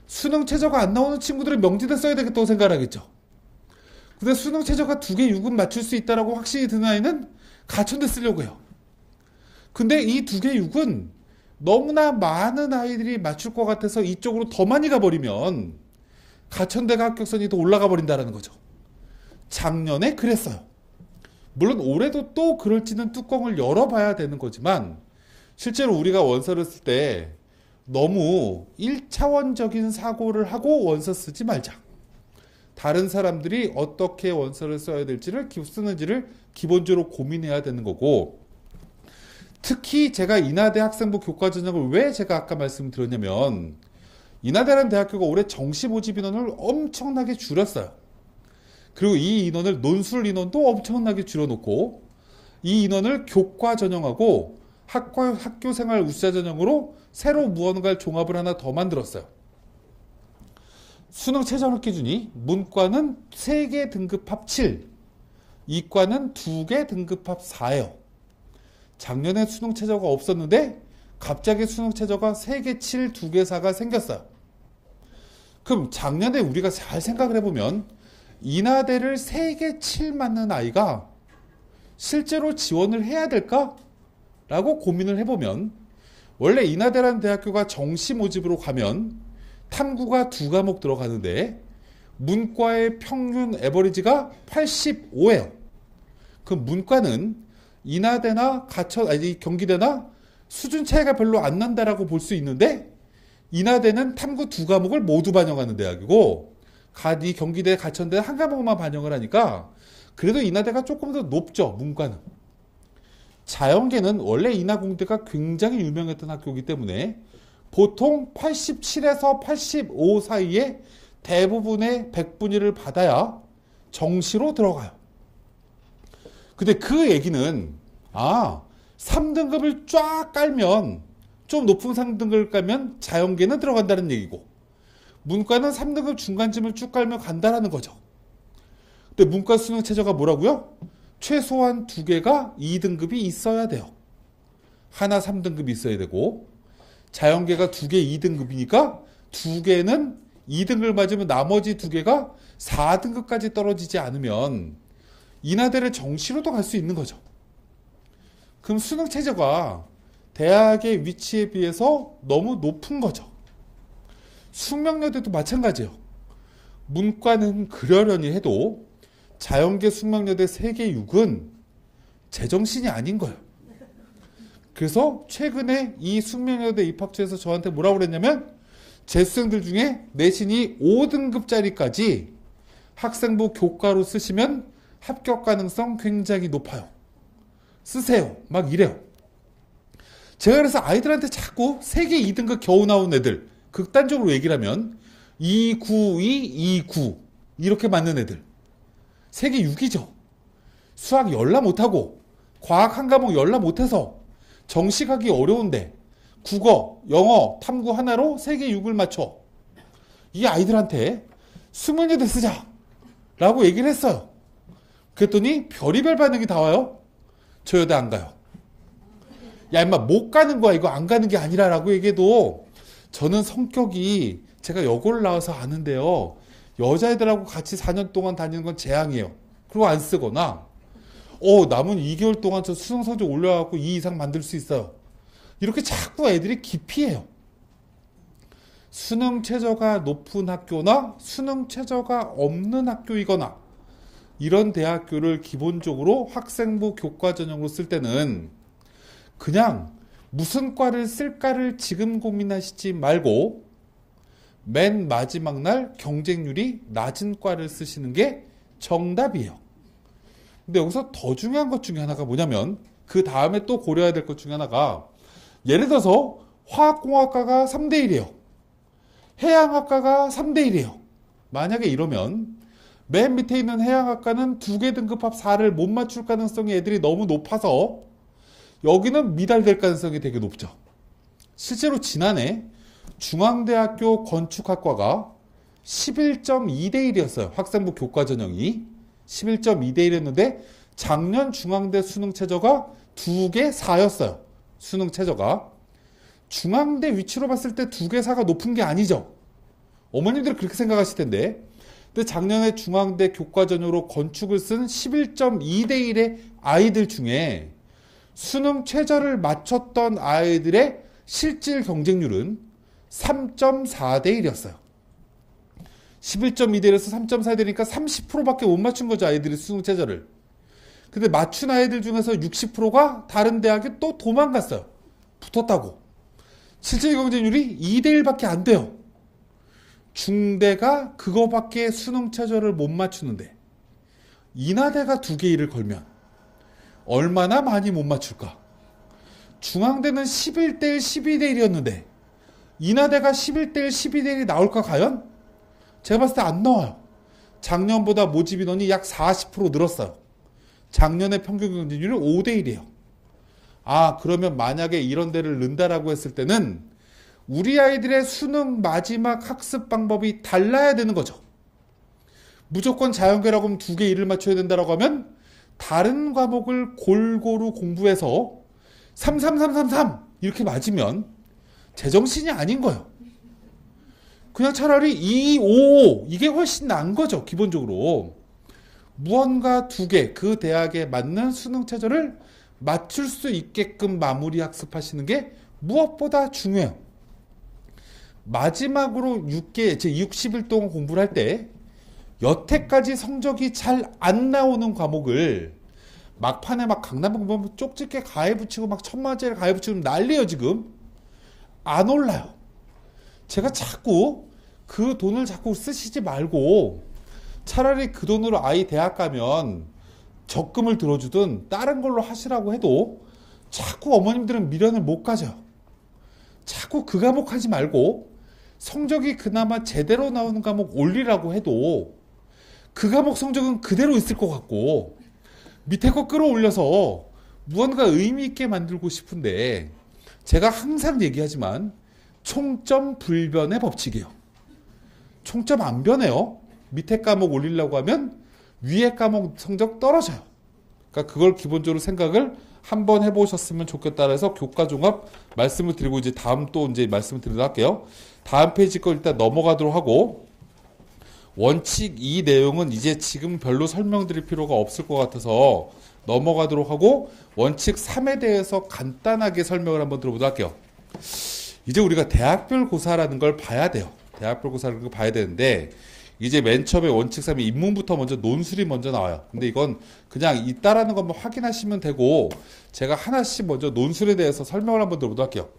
수능 최저가 안 나오는 친구들은 명지대 써야 되겠다고 생각을 하겠죠. 근데 수능 최저가 2개 6은 맞출 수 있다라고 확신이 드는 아이는 가천대 쓰려고 해요. 근데 이 2개 6은 너무나 많은 아이들이 맞출 것 같아서 이쪽으로 더 많이 가버리면 가천대가 합격선이 더 올라가 버린다는 거죠. 작년에 그랬어요. 물론 올해도 또 그럴지는 뚜껑을 열어봐야 되는 거지만 실제로 우리가 원서를 쓸 때 너무 1차원적인 사고를 하고 원서 쓰지 말자. 다른 사람들이 어떻게 원서를 써야 될지를 쓰는지를 기본적으로 고민해야 되는 거고 특히 제가 인하대 학생부 교과 전형을 왜 제가 아까 말씀드렸냐면 인하대라는 대학교가 올해 정시 모집 인원을 엄청나게 줄였어요. 그리고 이 인원을 논술 인원도 엄청나게 줄여놓고 이 인원을 교과 전형하고 학교생활 우수자 전형으로 새로 무언가를 종합을 하나 더 만들었어요. 수능 최저학력 기준이 문과는 3개 등급합 7, 이과는 2개 등급합 4예요. 작년에 수능 최저가 없었는데 갑자기 수능 최저가 3개 7, 2개 4가 생겼어요. 그럼 작년에 우리가 잘 생각을 해보면 인하대를 3개 7 맞는 아이가 실제로 지원을 해야 될까? 라고 고민을 해보면 원래 인하대라는 대학교가 정시 모집으로 가면 탐구가 2과목 들어가는데 문과의 평균 에버리지가 85예요. 그럼 문과는 인하대나 경기대나 수준 차이가 별로 안 난다라고 볼 수 있는데 인하대는 탐구 2과목을 모두 반영하는 대학이고 이 경기대 가천대 한 과목만 반영을 하니까 그래도 인하대가 조금 더 높죠. 문과는. 자연계는 원래 인하공대가 굉장히 유명했던 학교이기 때문에 보통 87에서 85 사이에 대부분의 100분위를 받아야 정시로 들어가요. 근데 그 얘기는 3등급을 쫙 깔면 좀 높은 3등급을 깔면 자연계는 들어간다는 얘기고 문과는 3등급 중간쯤을 쭉 깔면 간다라는 거죠. 근데 문과 수능 최저가 뭐라고요? 최소한 2개가 2등급이 있어야 돼요. 하나 3등급이 있어야 되고 자연계가 2개 2등급이니까 2개는 2등급을 맞으면 나머지 2개가 4등급까지 떨어지지 않으면 인하대를 정시로도 갈 수 있는 거죠. 그럼 수능 최저가 대학의 위치에 비해서 너무 높은 거죠. 숙명여대도 마찬가지예요. 문과는 그러려니 해도 자연계 숙명여대 3개 6은 제정신이 아닌 거예요. 그래서 최근에 이 숙명여대 입학처에서 저한테 뭐라고 그랬냐면 재수생들 중에 내신이 5등급짜리까지 학생부 교과로 쓰시면 합격 가능성 굉장히 높아요. 쓰세요. 막 이래요. 제가 그래서 아이들한테 자꾸 3개 2등급 겨우 나온 애들 극단적으로 얘기를 하면 292, 29 이렇게 맞는 애들 3개 6이죠. 수학 열나 못하고 과학 한 과목 열나 못해서 정시 가기 어려운데 국어, 영어, 탐구 하나로 3개 6을 맞춰. 이 아이들한테 숙명여대 쓰자 라고 얘기를 했어요. 그랬더니 별의별 반응이 다 와요. 저 여대 안 가요. 야 임마 못 가는 거야. 이거 안 가는 게 아니라 라고 얘기해도 저는 성격이 제가 여고를 나와서 아는데요. 여자애들하고 같이 4년 동안 다니는 건 재앙이에요. 그리고 안 쓰거나 남은 2개월 동안 저 수능 성적 올려갖고 2 이상 만들 수 있어요. 이렇게 자꾸 애들이 기피해요. 수능 최저가 높은 학교나 수능 최저가 없는 학교이거나 이런 대학교를 기본적으로 학생부 교과 전형으로 쓸 때는 그냥 무슨 과를 쓸까를 지금 고민하시지 말고 맨 마지막 날 경쟁률이 낮은 과를 쓰시는 게 정답이에요. 근데 여기서 더 중요한 것 중에 하나가 뭐냐면 그 다음에 또 고려해야 될 것 중에 하나가 예를 들어서 화학공학과가 3대1이에요. 해양학과가 3대1이에요. 만약에 이러면 맨 밑에 있는 해양학과는 2개 등급합 4를 못 맞출 가능성이 애들이 너무 높아서 여기는 미달될 가능성이 되게 높죠. 실제로 지난해 중앙대학교 건축학과가 11.2대1이었어요. 학생부 교과 전형이 11.2대1이었는데 작년 중앙대 수능 최저가 2개 4였어요. 수능 최저가. 중앙대 위치로 봤을 때 2개 4가 높은 게 아니죠. 어머님들은 그렇게 생각하실 텐데. 근데 작년에 중앙대 교과 전형으로 건축을 쓴 11.2대1의 아이들 중에 수능 최저를 맞췄던 아이들의 실질 경쟁률은 3.4대1이었어요. 11.2대1에서 3.4대니까 30%밖에 못 맞춘 거죠. 아이들이 수능 최저를. 근데 맞춘 아이들 중에서 60%가 다른 대학에 또 도망갔어요. 붙었다고. 실질 경쟁률이 2대1밖에 안 돼요. 중대가 그거밖에 수능 최저를 못 맞추는데 인하대가 2개 일을 걸면 얼마나 많이 못 맞출까? 중앙대는 11대1, 12대1이었는데 인하대가 11대1, 12대1이 나올까 과연? 제가 봤을 때 안 나와요. 작년보다 모집 인원이 약 40% 늘었어요. 작년의 평균 경쟁률은 5대1이에요. 그러면 만약에 이런 데를 넣는다라고 했을 때는 우리 아이들의 수능 마지막 학습 방법이 달라야 되는 거죠. 무조건 자연계라고 하면 2개 일을 맞춰야 된다라고 하면 다른 과목을 골고루 공부해서 33333 이렇게 맞으면 제정신이 아닌 거예요. 그냥 차라리 2, 5 이게 훨씬 나은 거죠. 기본적으로. 무언가 2개 그 대학에 맞는 수능 최저를 맞출 수 있게끔 마무리 학습하시는 게 무엇보다 중요해요. 마지막으로 60일 동안 공부를 할 때 여태까지 성적이 잘 안 나오는 과목을 막판에 막 강남북 보면 쪽집게 가해 붙이고 막 1000만원짜리 가해 붙이고 난리예요 지금. 안 올라요. 제가 자꾸 그 돈을 자꾸 쓰시지 말고 차라리 그 돈으로 아이 대학 가면 적금을 들어주든 다른 걸로 하시라고 해도 자꾸 어머님들은 미련을 못 가져요. 자꾸 그 과목 하지 말고 성적이 그나마 제대로 나오는 과목 올리라고 해도 그 과목 성적은 그대로 있을 것 같고 밑에 거 끌어올려서 무언가 의미 있게 만들고 싶은데 제가 항상 얘기하지만 총점 불변의 법칙이에요. 총점 안 변해요. 밑에 과목 올리려고 하면 위에 과목 성적 떨어져요. 그러니까 그걸 기본적으로 생각을 한번 해보셨으면 좋겠다 해서 교과 종합 말씀을 드리고 이제 다음 또 이제 말씀을 드리도록 할게요. 다음 페이지 거 일단 넘어가도록 하고 원칙 이 내용은 이제 지금 별로 설명드릴 필요가 없을 것 같아서 넘어가도록 하고 원칙 3에 대해서 간단하게 설명을 한번 들어보도록 할게요. 이제 우리가 대학별 고사라는 걸 봐야 돼요. 대학별 고사라는 걸 봐야 되는데 이제 맨 처음에 원칙 3의 입문부터 먼저 논술이 먼저 나와요. 근데 이건 그냥 있다라는 것만 확인하시면 되고 제가 하나씩 먼저 논술에 대해서 설명을 한번 들어보도록 할게요.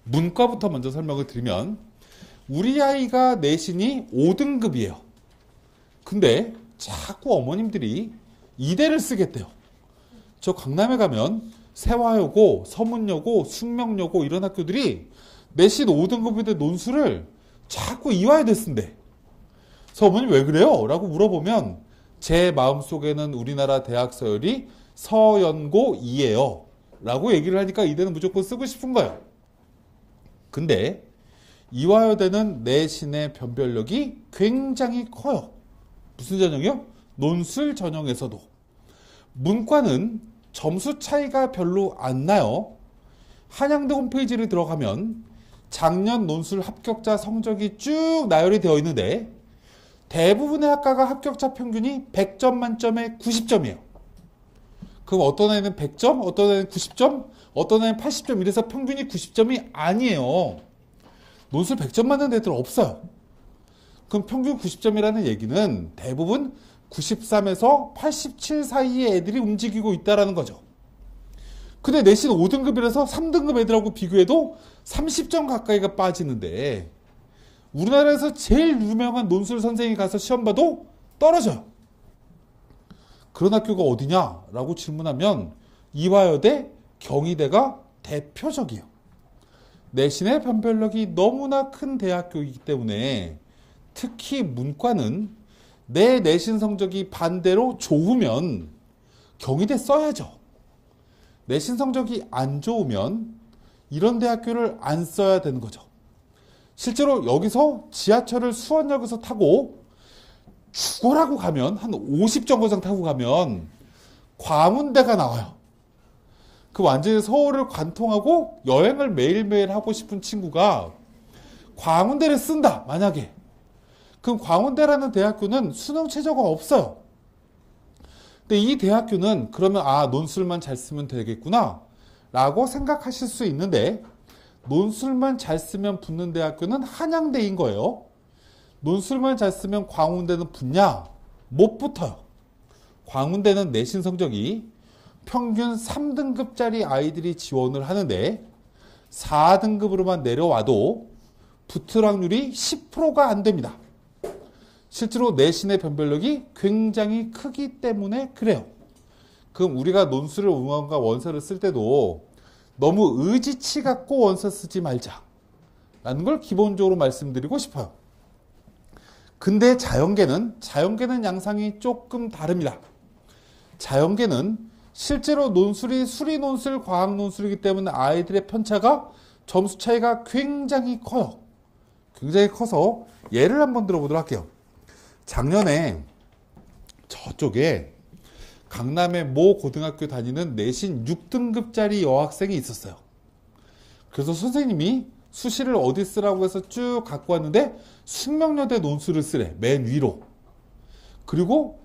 문과부터 먼저 설명을 드리면 우리 아이가 내신이 5등급이에요. 근데 자꾸 어머님들이 이대를 쓰겠대요. 저 강남에 가면 세화여고, 서문여고, 숙명여고 이런 학교들이 내신 5등급인데 논술을 자꾸 이화여대 쓴대. 그래서 어머님 왜 그래요? 라고 물어보면 제 마음속에는 우리나라 대학 서열이 서연고 2예요. 라고 얘기를 하니까 이대는 무조건 쓰고 싶은 거예요. 근데 이화여대는 내신의 변별력이 굉장히 커요. 무슨 전형이요? 논술 전형에서도. 문과는 점수 차이가 별로 안 나요. 한양대 홈페이지를 들어가면 작년 논술 합격자 성적이 쭉 나열이 되어 있는데 대부분의 학과가 합격자 평균이 100점 만점에 90점이에요. 그럼 어떤 애는 100점, 어떤 애는 90점, 어떤 애는 80점 이래서 평균이 90점이 아니에요. 논술 100점 맞는 애들 없어요. 그럼 평균 90점이라는 얘기는 대부분 93에서 87 사이의 애들이 움직이고 있다는 거죠. 근데 내신 5등급이라서 3등급 애들하고 비교해도 30점 가까이가 빠지는데 우리나라에서 제일 유명한 논술 선생님이 가서 시험 봐도 떨어져요. 그런 학교가 어디냐라고 질문하면 이화여대, 경희대가 대표적이에요. 내신의 변별력이 너무나 큰 대학교이기 때문에 특히 문과는 내 내신 성적이 반대로 좋으면 경희대 써야죠. 내신 성적이 안 좋으면 이런 대학교를 안 써야 되는 거죠. 실제로 여기서 지하철을 수원역에서 타고 죽어라고 가면 한 50정거장 타고 가면 광운대가 나와요. 그 완전히 서울을 관통하고 여행을 매일매일 하고 싶은 친구가 광운대를 쓴다 만약에 그럼 광운대라는 대학교는 수능 최저가 없어요. 근데 이 대학교는 그러면 논술만 잘 쓰면 되겠구나 라고 생각하실 수 있는데 논술만 잘 쓰면 붙는 대학교는 한양대인 거예요. 논술만 잘 쓰면 광운대는 붙냐? 못 붙어요. 광운대는 내신 성적이 평균 3등급짜리 아이들이 지원을 하는데 4등급으로만 내려와도 붙을 확률이 10%가 안 됩니다. 실제로 내신의 변별력이 굉장히 크기 때문에 그래요. 그럼 우리가 논술을 응원과 원서를 쓸 때도 너무 의지치 갖고 원서 쓰지 말자 라는 걸 기본적으로 말씀드리고 싶어요. 근데 자연계는 양상이 조금 다릅니다. 자연계는 실제로 논술이 수리 논술, 과학 논술이기 때문에 아이들의 편차가 점수 차이가 굉장히 커요. 굉장히 커서 예를 한번 들어보도록 할게요. 작년에 저쪽에 강남의 모 고등학교 다니는 내신 6등급짜리 여학생이 있었어요. 그래서 선생님이 수시를 어디 쓰라고 해서 쭉 갖고 왔는데 숙명여대 논술을 쓰래. 맨 위로. 그리고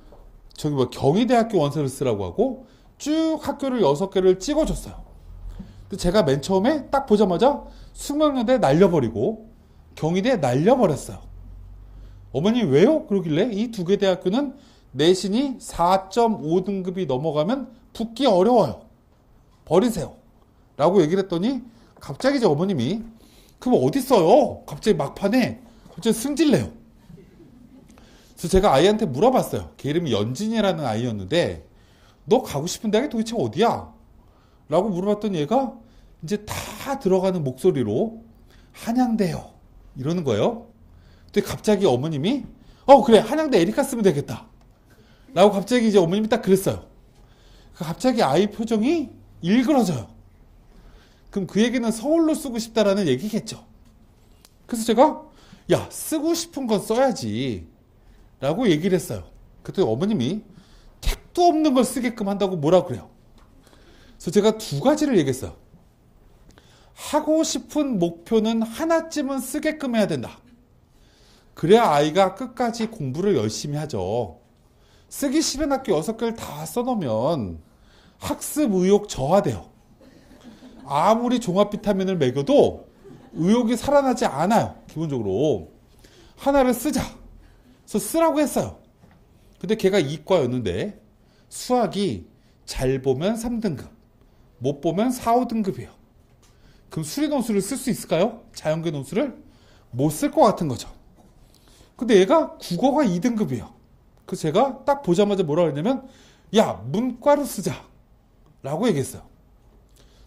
경희대학교 원서를 쓰라고 하고 쭉 학교를 6개를 찍어줬어요. 근데 제가 맨 처음에 딱 보자마자 숙명여대 날려버리고 경희대 날려버렸어요. 어머니 왜요? 그러길래 이 두 개 대학교는 내신이 4.5등급이 넘어가면 붙기 어려워요. 버리세요. 라고 얘기를 했더니 갑자기 이제 어머님이 그럼 어디 써요? 갑자기 막판에 갑자기 승질내요. 그래서 제가 아이한테 물어봤어요. 걔 이름이 연진이라는 아이였는데 너 가고 싶은 대학이 도대체 어디야? 라고 물어봤더니 얘가 이제 다 들어가는 목소리로 한양대요. 이러는 거예요. 근데 갑자기 어머님이 그래 한양대 에리카 쓰면 되겠다. 라고 갑자기 이제 어머님이 딱 그랬어요. 갑자기 아이 표정이 일그러져요. 그럼 그 얘기는 서울로 쓰고 싶다라는 얘기겠죠. 그래서 제가 야 쓰고 싶은 건 써야지 라고 얘기를 했어요. 그랬더니 어머님이 택도 없는 걸 쓰게끔 한다고 뭐라 그래요. 그래서 제가 두 가지를 얘기했어요. 하고 싶은 목표는 하나쯤은 쓰게끔 해야 된다. 그래야 아이가 끝까지 공부를 열심히 하죠. 쓰기 싫은 학교 6개를 다 써놓으면 학습 의욕 저하돼요. 아무리 종합 비타민을 먹여도 의욕이 살아나지 않아요. 기본적으로. 하나를 쓰자. 그래서 쓰라고 했어요. 근데 걔가 이과였는데 수학이 잘 보면 3등급, 못 보면 4, 5등급이에요. 그럼 수리 논술을 쓸 수 있을까요? 자연계 논술을? 못 쓸 것 같은 거죠. 근데 얘가 국어가 2등급이에요. 그래서 제가 딱 보자마자 뭐라고 했냐면 야 문과로 쓰자 라고 얘기했어요.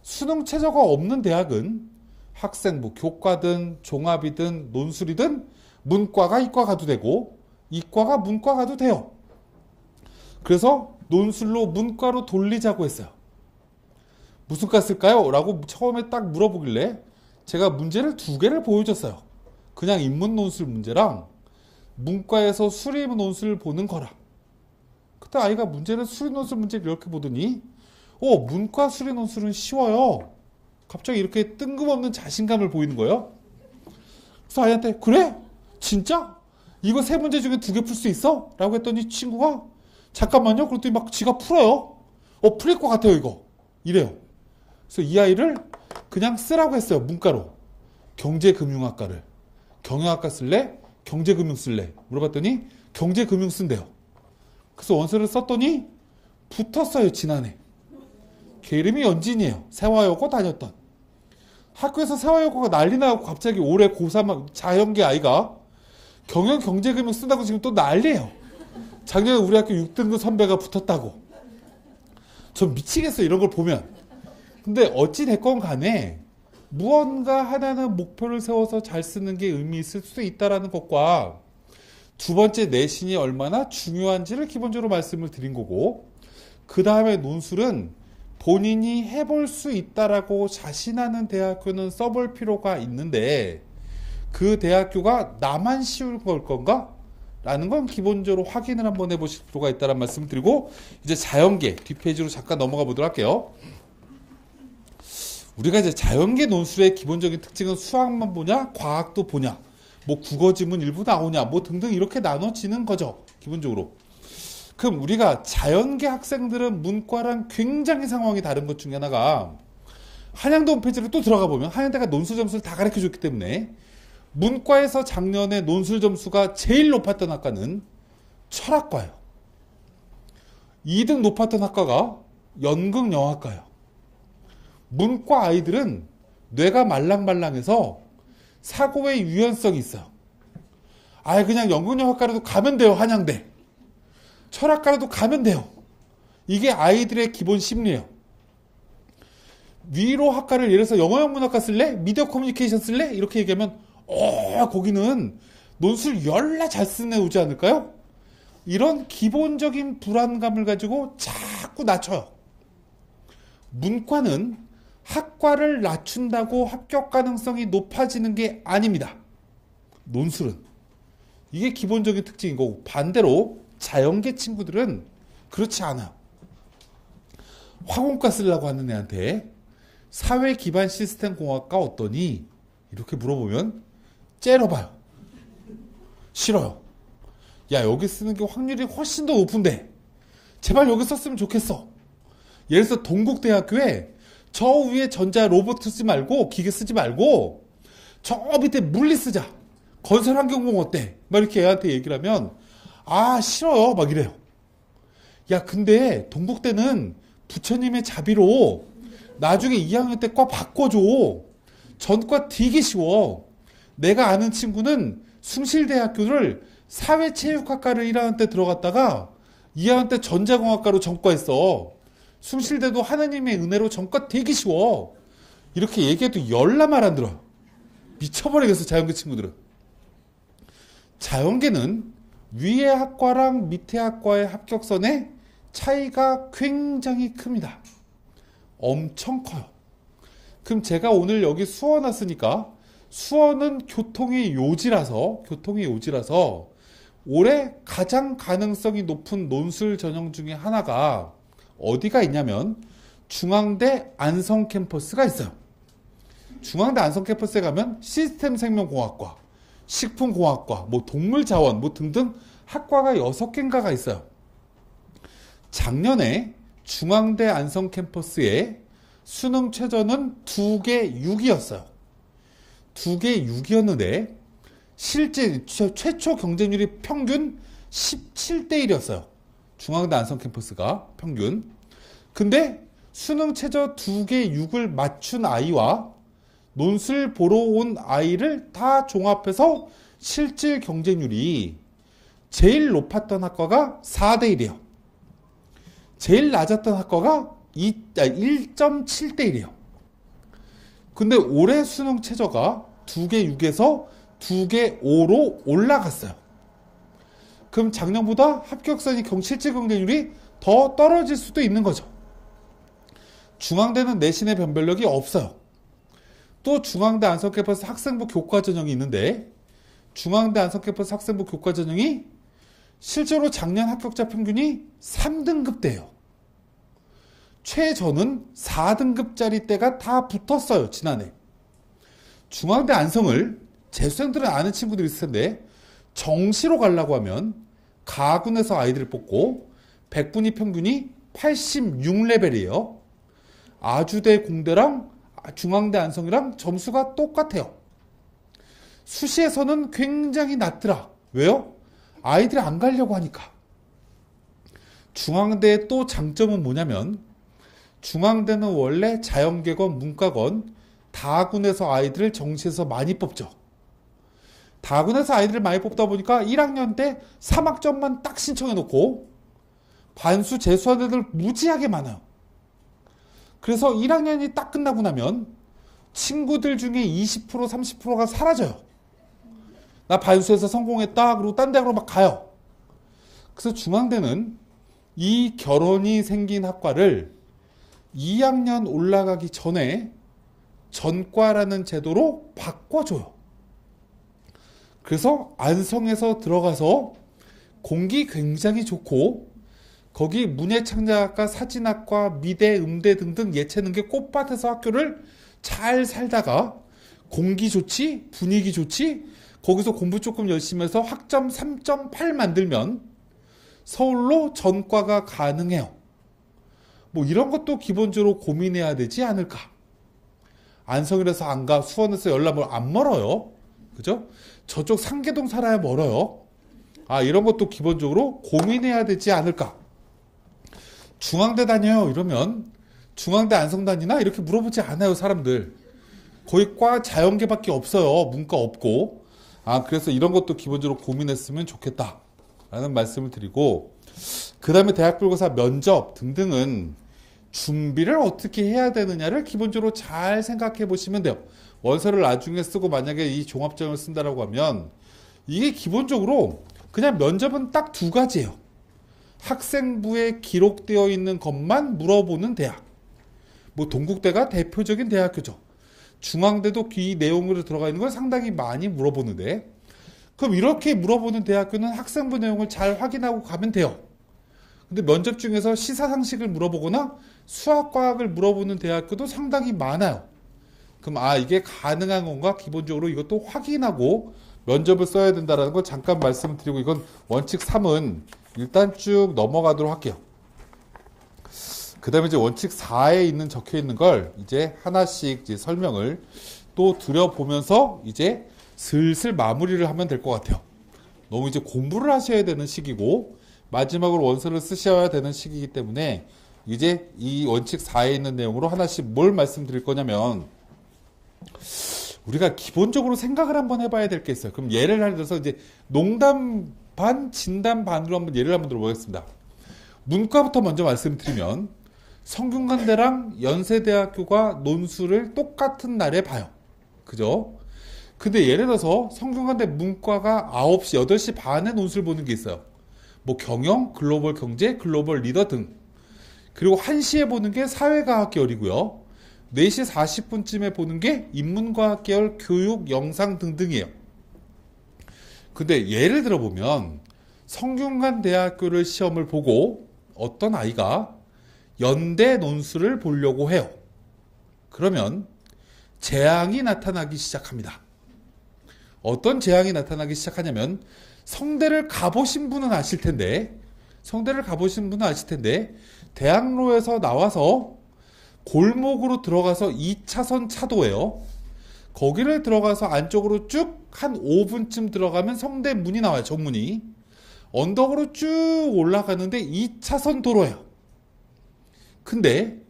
수능 최저가 없는 대학은 학생부 교과든 종합이든 논술이든 문과가 이과 가도 되고 이과가 문과 가도 돼요. 그래서 논술로 문과로 돌리자고 했어요. 무슨 과 쓸까요? 라고 처음에 딱 물어보길래 제가 문제를 2개를 보여줬어요. 그냥 인문 논술 문제랑 문과에서 수리 논술 보는 거라. 그때 아이가 문제를 수리 논술 문제를 이렇게 보더니 문과 수리 논술은 쉬워요. 갑자기 이렇게 뜬금없는 자신감을 보이는 거예요. 그래서 아이한테 그래? 진짜? 이거 세 문제 중에 두 개 풀 수 있어? 라고 했더니 친구가 잠깐만요. 그랬더니 막 지가 풀어요. 풀릴 것 같아요 이거. 이래요. 그래서 이 아이를 그냥 쓰라고 했어요. 문과로. 경제금융학과를. 경영학과 쓸래? 경제금융 쓸래? 물어봤더니 경제금융 쓴대요. 그래서 원서를 썼더니 붙었어요. 지난해. 걔 이름이 연진이에요. 세화여고 다녔던. 학교에서 세화여고가 난리 나고 갑자기 올해 고3 자연계 아이가 경제금융 쓴다고 지금 또 난리예요. 작년에 우리 학교 6등급 선배가 붙었다고. 전 미치겠어요. 이런 걸 보면. 근데 어찌 됐건 간에 무언가 하나는 목표를 세워서 잘 쓰는 게 의미 있을 수 있다는 것과 두 번째 내신이 얼마나 중요한지를 기본적으로 말씀을 드린 거고, 그 다음에 논술은 본인이 해볼 수 있다라고 자신하는 대학교는 써볼 필요가 있는데 그 대학교가 나만 쉬울 걸 건가? 라는 건 기본적으로 확인을 한번 해보실 필요가 있다는 말씀을 드리고, 이제 자연계 뒷페이지로 잠깐 넘어가 보도록 할게요. 우리가 이제 자연계 논술의 기본적인 특징은 수학만 보냐, 과학도 보냐, 뭐 국어 지문 일부 나오냐, 뭐 등등 이렇게 나눠지는 거죠. 기본적으로. 그럼 우리가 자연계 학생들은 문과랑 굉장히 상황이 다른 것 중에 하나가, 한양대 홈페이지를 또 들어가 보면 한양대가 논술 점수를 다 가르쳐 줬기 때문에 문과에서 작년에 논술 점수가 제일 높았던 학과는 철학과예요. 2등 높았던 학과가 연극영화과예요. 문과 아이들은 뇌가 말랑말랑해서 사고의 유연성이 있어요. 아예 그냥 연극영화과라도 가면 돼요. 한양대. 철학과라도 가면 돼요. 이게 아이들의 기본 심리예요. 위로 학과를 예를 들어서 영어영문학과 쓸래? 미디어 커뮤니케이션 쓸래? 이렇게 얘기하면 거기는 논술 열나 잘 쓰는 애 오지 않을까요? 이런 기본적인 불안감을 가지고 자꾸 낮춰요. 문과는 학과를 낮춘다고 합격 가능성이 높아지는 게 아닙니다. 논술은. 이게 기본적인 특징인 거고, 반대로 자연계 친구들은 그렇지 않아요. 화공과 쓰려고 하는 애한테 사회기반 시스템 공학과 어떠니? 이렇게 물어보면 째려봐요. 싫어요. 야, 여기 쓰는 게 확률이 훨씬 더 높은데 제발 여기 썼으면 좋겠어. 예를 들어서 동국대학교에 저 위에 전자 로봇 쓰지 말고, 기계 쓰지 말고 저 밑에 물리 쓰자. 건설환경공 어때? 막 이렇게 애한테 얘기를 하면 싫어요. 막 이래요. 야, 근데 동국대는 부처님의 자비로 나중에 2학년 때 과 바꿔줘. 전과 되게 쉬워. 내가 아는 친구는 숭실대학교를 사회체육학과를 1학년 때 들어갔다가 2학년 때 전자공학과로 전과했어. 숭실대도 하나님의 은혜로 전과 되게 쉬워. 이렇게 얘기해도 열나 말 안 들어요. 미쳐버리겠어, 자연계 친구들은. 자연계는 위에 학과랑 밑에 학과의 합격선의 차이가 굉장히 큽니다. 엄청 커요. 그럼 제가 오늘 여기 수원 왔으니까, 수원은 교통의 요지라서 올해 가장 가능성이 높은 논술 전형 중에 하나가 어디가 있냐면 중앙대 안성 캠퍼스가 있어요. 중앙대 안성 캠퍼스에 가면 시스템 생명공학과, 식품공학과, 뭐 동물자원 뭐 등등 학과가 6개인가가 있어요. 작년에 중앙대 안성 캠퍼스에 수능 최저는 2개 6이었어요. 2개 6이었는데 실제 최초 경쟁률이 평균 17대 1이었어요. 중앙대 안성 캠퍼스가 평균. 근데 수능 최저 2개 6을 맞춘 아이와 논술 보러 온 아이를 다 종합해서 실질 경쟁률이 제일 높았던 학과가 4대 1이에요. 제일 낮았던 학과가 1.7대 1이에요. 근데 올해 수능 최저가 2개 6에서 2개 5로 올라갔어요. 그럼 작년보다 합격선이 실질 경쟁률이 더 떨어질 수도 있는 거죠. 중앙대는 내신의 변별력이 없어요. 또 중앙대 안성캠퍼스 학생부 교과 전형이 있는데, 중앙대 안성캠퍼스 학생부 교과 전형이 실제로 작년 합격자 평균이 3등급대예요. 최저는 4등급짜리 때가 다 붙었어요. 지난해. 중앙대 안성을 재수생들은 아는 친구들이 있을 텐데 정시로 가려고 하면 가군에서 아이들을 뽑고 100분위 평균이 86레벨이에요. 아주대 공대랑 중앙대 안성이랑 점수가 똑같아요. 수시에서는 굉장히 낮더라. 왜요? 아이들이 안 가려고 하니까. 중앙대의 또 장점은 뭐냐면 중앙대는 원래 자연계건 문과건 다군에서 아이들을 정시에서 많이 뽑죠. 다군에서 아이들을 많이 뽑다 보니까 1학년 때 3학점만 딱 신청해놓고 반수 재수한 애들 무지하게 많아요. 그래서 1학년이 딱 끝나고 나면 친구들 중에 20% 30%가 사라져요. 나 반수해서 성공했다. 그리고 딴 대학으로 막 가요. 그래서 중앙대는 이 결혼이 생긴 학과를 2학년 올라가기 전에 전과라는 제도로 바꿔줘요. 그래서 안성에서 들어가서 공기 굉장히 좋고 거기 문예창작학과, 사진학과, 미대, 음대 등등 예체능계 꽃밭에서 학교를 잘 살다가 공기 좋지, 분위기 좋지, 거기서 공부 조금 열심히 해서 학점 3.8 만들면 서울로 전과가 가능해요. 뭐 이런 것도 기본적으로 고민해야 되지 않을까. 안성이라서 안 가, 수원에서 열람을 안 멀어요. 그죠? 저쪽 상계동 살아야 멀어요. 이런 것도 기본적으로 고민해야 되지 않을까. 중앙대 다녀요 이러면 중앙대 안성 다니나 이렇게 물어보지 않아요. 사람들 거의 과 자연계밖에 없어요. 문과 없고. 그래서 이런 것도 기본적으로 고민했으면 좋겠다 라는 말씀을 드리고, 그 다음에 대학불고사 면접 등등은 준비를 어떻게 해야 되느냐를 기본적으로 잘 생각해 보시면 돼요. 원서를 나중에 쓰고 만약에 이 종합전형을 쓴다라고 하면 이게 기본적으로 그냥 면접은 딱 두 가지예요. 학생부에 기록되어 있는 것만 물어보는 대학. 뭐 동국대가 대표적인 대학교죠. 중앙대도 이 내용으로 들어가 있는 걸 상당히 많이 물어보는데, 그럼 이렇게 물어보는 대학교는 학생부 내용을 잘 확인하고 가면 돼요. 근데 면접 중에서 시사상식을 물어보거나 수학과학을 물어보는 대학교도 상당히 많아요. 그럼 이게 가능한 건가? 기본적으로 이것도 확인하고 면접을 써야 된다는 걸 잠깐 말씀드리고, 이건 원칙 3은 일단 쭉 넘어가도록 할게요. 그 다음에 이제 원칙 4에 적혀 있는 걸 이제 하나씩 이제 설명을 또 드려보면서 이제 슬슬 마무리를 하면 될 것 같아요. 너무 이제 공부를 하셔야 되는 시기고 마지막으로 원서를 쓰셔야 되는 시기이기 때문에 이제 이 원칙 4에 있는 내용으로 하나씩 뭘 말씀드릴 거냐면, 우리가 기본적으로 생각을 한번 해봐야 될 게 있어요. 그럼 예를 들어서 이제 농담 반, 진담 반으로 한번 예를 한번 들어보겠습니다. 문과부터 먼저 말씀드리면 성균관대랑 연세대학교가 논술을 똑같은 날에 봐요. 그죠? 근데 예를 들어서 성균관대 문과가 9시, 8시 반에 논술 보는 게 있어요. 뭐 경영, 글로벌 경제, 글로벌 리더 등. 그리고 1시에 보는 게 사회과학 계열이고요. 4시 40분쯤에 보는 게 인문과학 계열, 교육, 영상 등등이에요. 근데 예를 들어보면 성균관대학교를 시험을 보고 어떤 아이가 연대 논술을 보려고 해요. 그러면 재앙이 나타나기 시작합니다. 어떤 재앙이 나타나기 시작하냐면, 성대를 가보신 분은 아실 텐데 대학로에서 나와서 골목으로 들어가서 2차선 차도예요. 거기를 들어가서 안쪽으로 쭉 한 5분쯤 들어가면 성대 문이 나와요. 정문이. 언덕으로 쭉 올라가는데 2차선 도로예요. 근데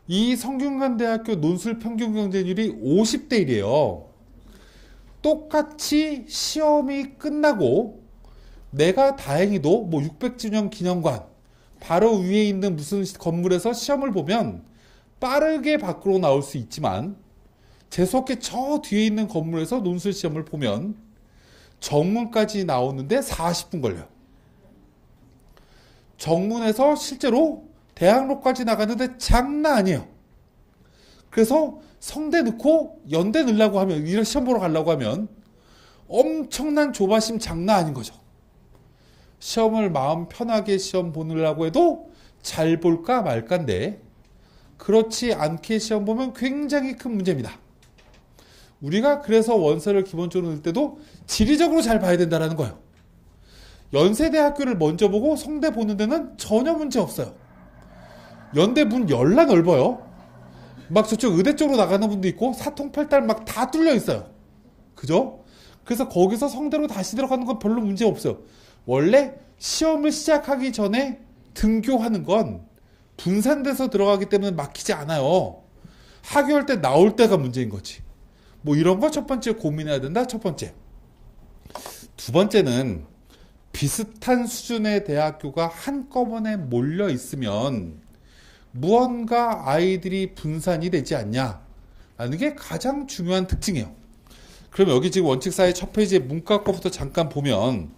이 성균관대학교 논술 평균 경쟁률이 50대 1이에요. 똑같이 시험이 끝나고 내가 다행히도 뭐 600주년 기념관 바로 위에 있는 무슨 건물에서 시험을 보면 빠르게 밖으로 나올 수 있지만, 재수없게 저 뒤에 있는 건물에서 논술 시험을 보면 정문까지 나오는데 40분 걸려요. 정문에서 실제로 대학로까지 나가는데 장난 아니에요. 그래서 성대 넣고 연대 넣으려고 하면, 이런 시험 보러 가려고 하면 엄청난 조바심 장난 아닌 거죠. 시험을 마음 편하게 시험 보느라고 해도 잘 볼까 말까인데, 그렇지 않게 시험 보면 굉장히 큰 문제입니다. 우리가 그래서 원서를 기본적으로 넣을 때도 지리적으로 잘 봐야 된다는 거예요. 연세대학교를 먼저 보고 성대 보는 데는 전혀 문제 없어요. 연대 문 열나 넓어요. 막 저쪽 의대 쪽으로 나가는 분도 있고 사통팔달 막 다 뚫려 있어요. 그죠? 그래서 거기서 성대로 다시 들어가는 건 별로 문제 없어요. 원래 시험을 시작하기 전에 등교하는 건 분산돼서 들어가기 때문에 막히지 않아요. 하교할 때 나올 때가 문제인 거지. 뭐 이런 거 첫 번째 고민해야 된다. 첫 번째. 두 번째는 비슷한 수준의 대학교가 한꺼번에 몰려 있으면 무언가 아이들이 분산이 되지 않냐라는 게 가장 중요한 특징이에요. 그럼 여기 지금 원칙사의 첫 페이지에 문과 거부터 잠깐 보면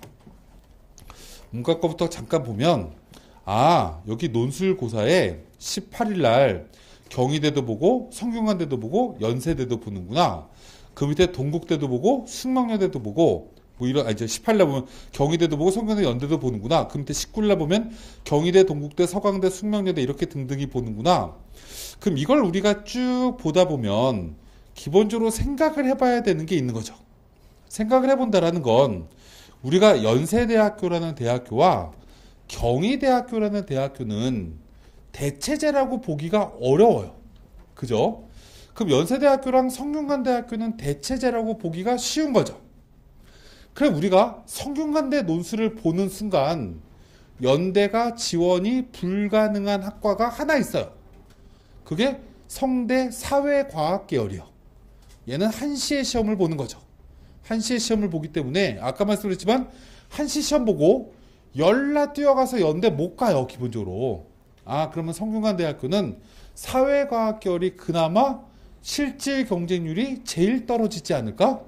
여기 논술고사에 18일 날 경희대도 보고 성균관대도 보고 연세대도 보는구나. 그 밑에 동국대도 보고 숙명여대도 보고 뭐 이런 이제 18일 날 보면 경희대도 보고 성균관대 연대도 보는구나. 그 밑에 19일 날 보면 경희대, 동국대, 서강대, 숙명여대 이렇게 등등이 보는구나. 그럼 이걸 우리가 쭉 보다 보면 기본적으로 생각을 해봐야 되는 게 있는 거죠. 생각을 해본다라는 건 우리가 연세대학교라는 대학교와 경희대학교라는 대학교는 대체제라고 보기가 어려워요. 그죠? 그럼 연세대학교랑 성균관대학교는 대체제라고 보기가 쉬운 거죠. 그럼 우리가 성균관대 논술을 보는 순간 연대가 지원이 불가능한 학과가 하나 있어요. 그게 성대 사회과학 계열이요. 얘는 한시의 시험을 보는 거죠. 한시의 시험을 보기 때문에 아까 말씀드렸지만 한시 시험 보고 열나 뛰어가서 연대 못 가요. 기본적으로. 그러면 성균관대학교는 사회과학 계열이 그나마 실질 경쟁률이 제일 떨어지지 않을까?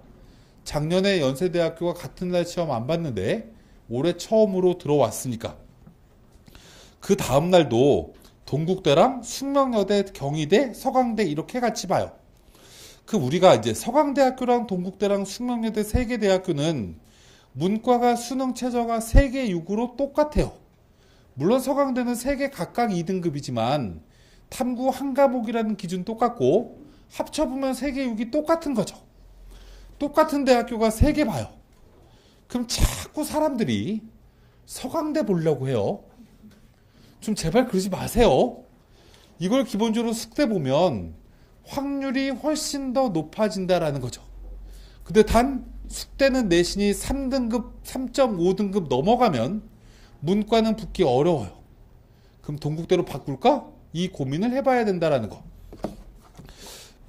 작년에 연세대학교가 같은 날 시험 안 봤는데 올해 처음으로 들어왔으니까. 그 다음 날도 동국대랑 숙명여대, 경희대, 서강대 이렇게 같이 봐요. 그 우리가 이제 서강대학교랑 동국대랑 숙명여대 세 개 대학교는 문과가 수능 최저가 3개 6으로 똑같아요. 물론 서강대는 3개 각각 2등급이지만 탐구 한 과목이라는 기준 똑같고 합쳐보면 3개 6이 똑같은 거죠. 똑같은 대학교가 3개 봐요. 그럼 자꾸 사람들이 서강대 보려고 해요. 좀 제발 그러지 마세요. 이걸 기본적으로 숙대 보면 확률이 훨씬 더 높아진다라는 거죠. 근데 단 숙대는 내신이 3등급, 3.5등급 넘어가면 문과는 붙기 어려워요. 그럼 동국대로 바꿀까? 이 고민을 해봐야 된다라는 거.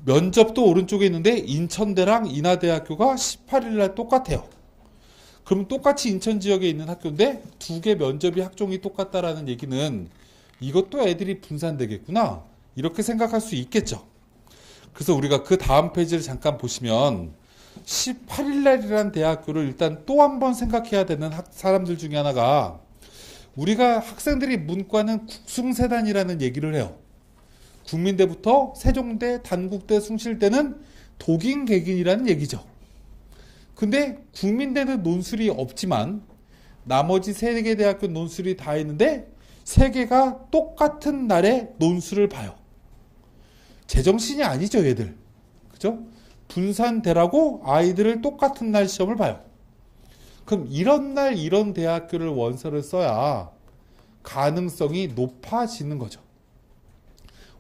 면접도 오른쪽에 있는데 인천대랑 인하대학교가 18일 날 똑같아요. 그럼 똑같이 인천 지역에 있는 학교인데 두 개 면접이 학종이 똑같다라는 얘기는 이것도 애들이 분산되겠구나. 이렇게 생각할 수 있겠죠. 그래서 우리가 그 다음 페이지를 잠깐 보시면 18일 날이라는 대학교를 일단 또 한 번 생각해야 되는 사람들 중에 하나가 우리가 학생들이 문과는 국숭세단이라는 얘기를 해요. 국민대부터 세종대, 단국대, 숭실대는 독인개긴이라는 얘기죠. 근데 국민대는 논술이 없지만 나머지 세 개 대학교 논술이 다 있는데 세 개가 똑같은 날에 논술을 봐요. 제정신이 아니죠, 얘들. 그죠? 분산되라고 아이들을 똑같은 날 시험을 봐요. 그럼 이런 날 이런 대학교를 원서를 써야 가능성이 높아지는 거죠.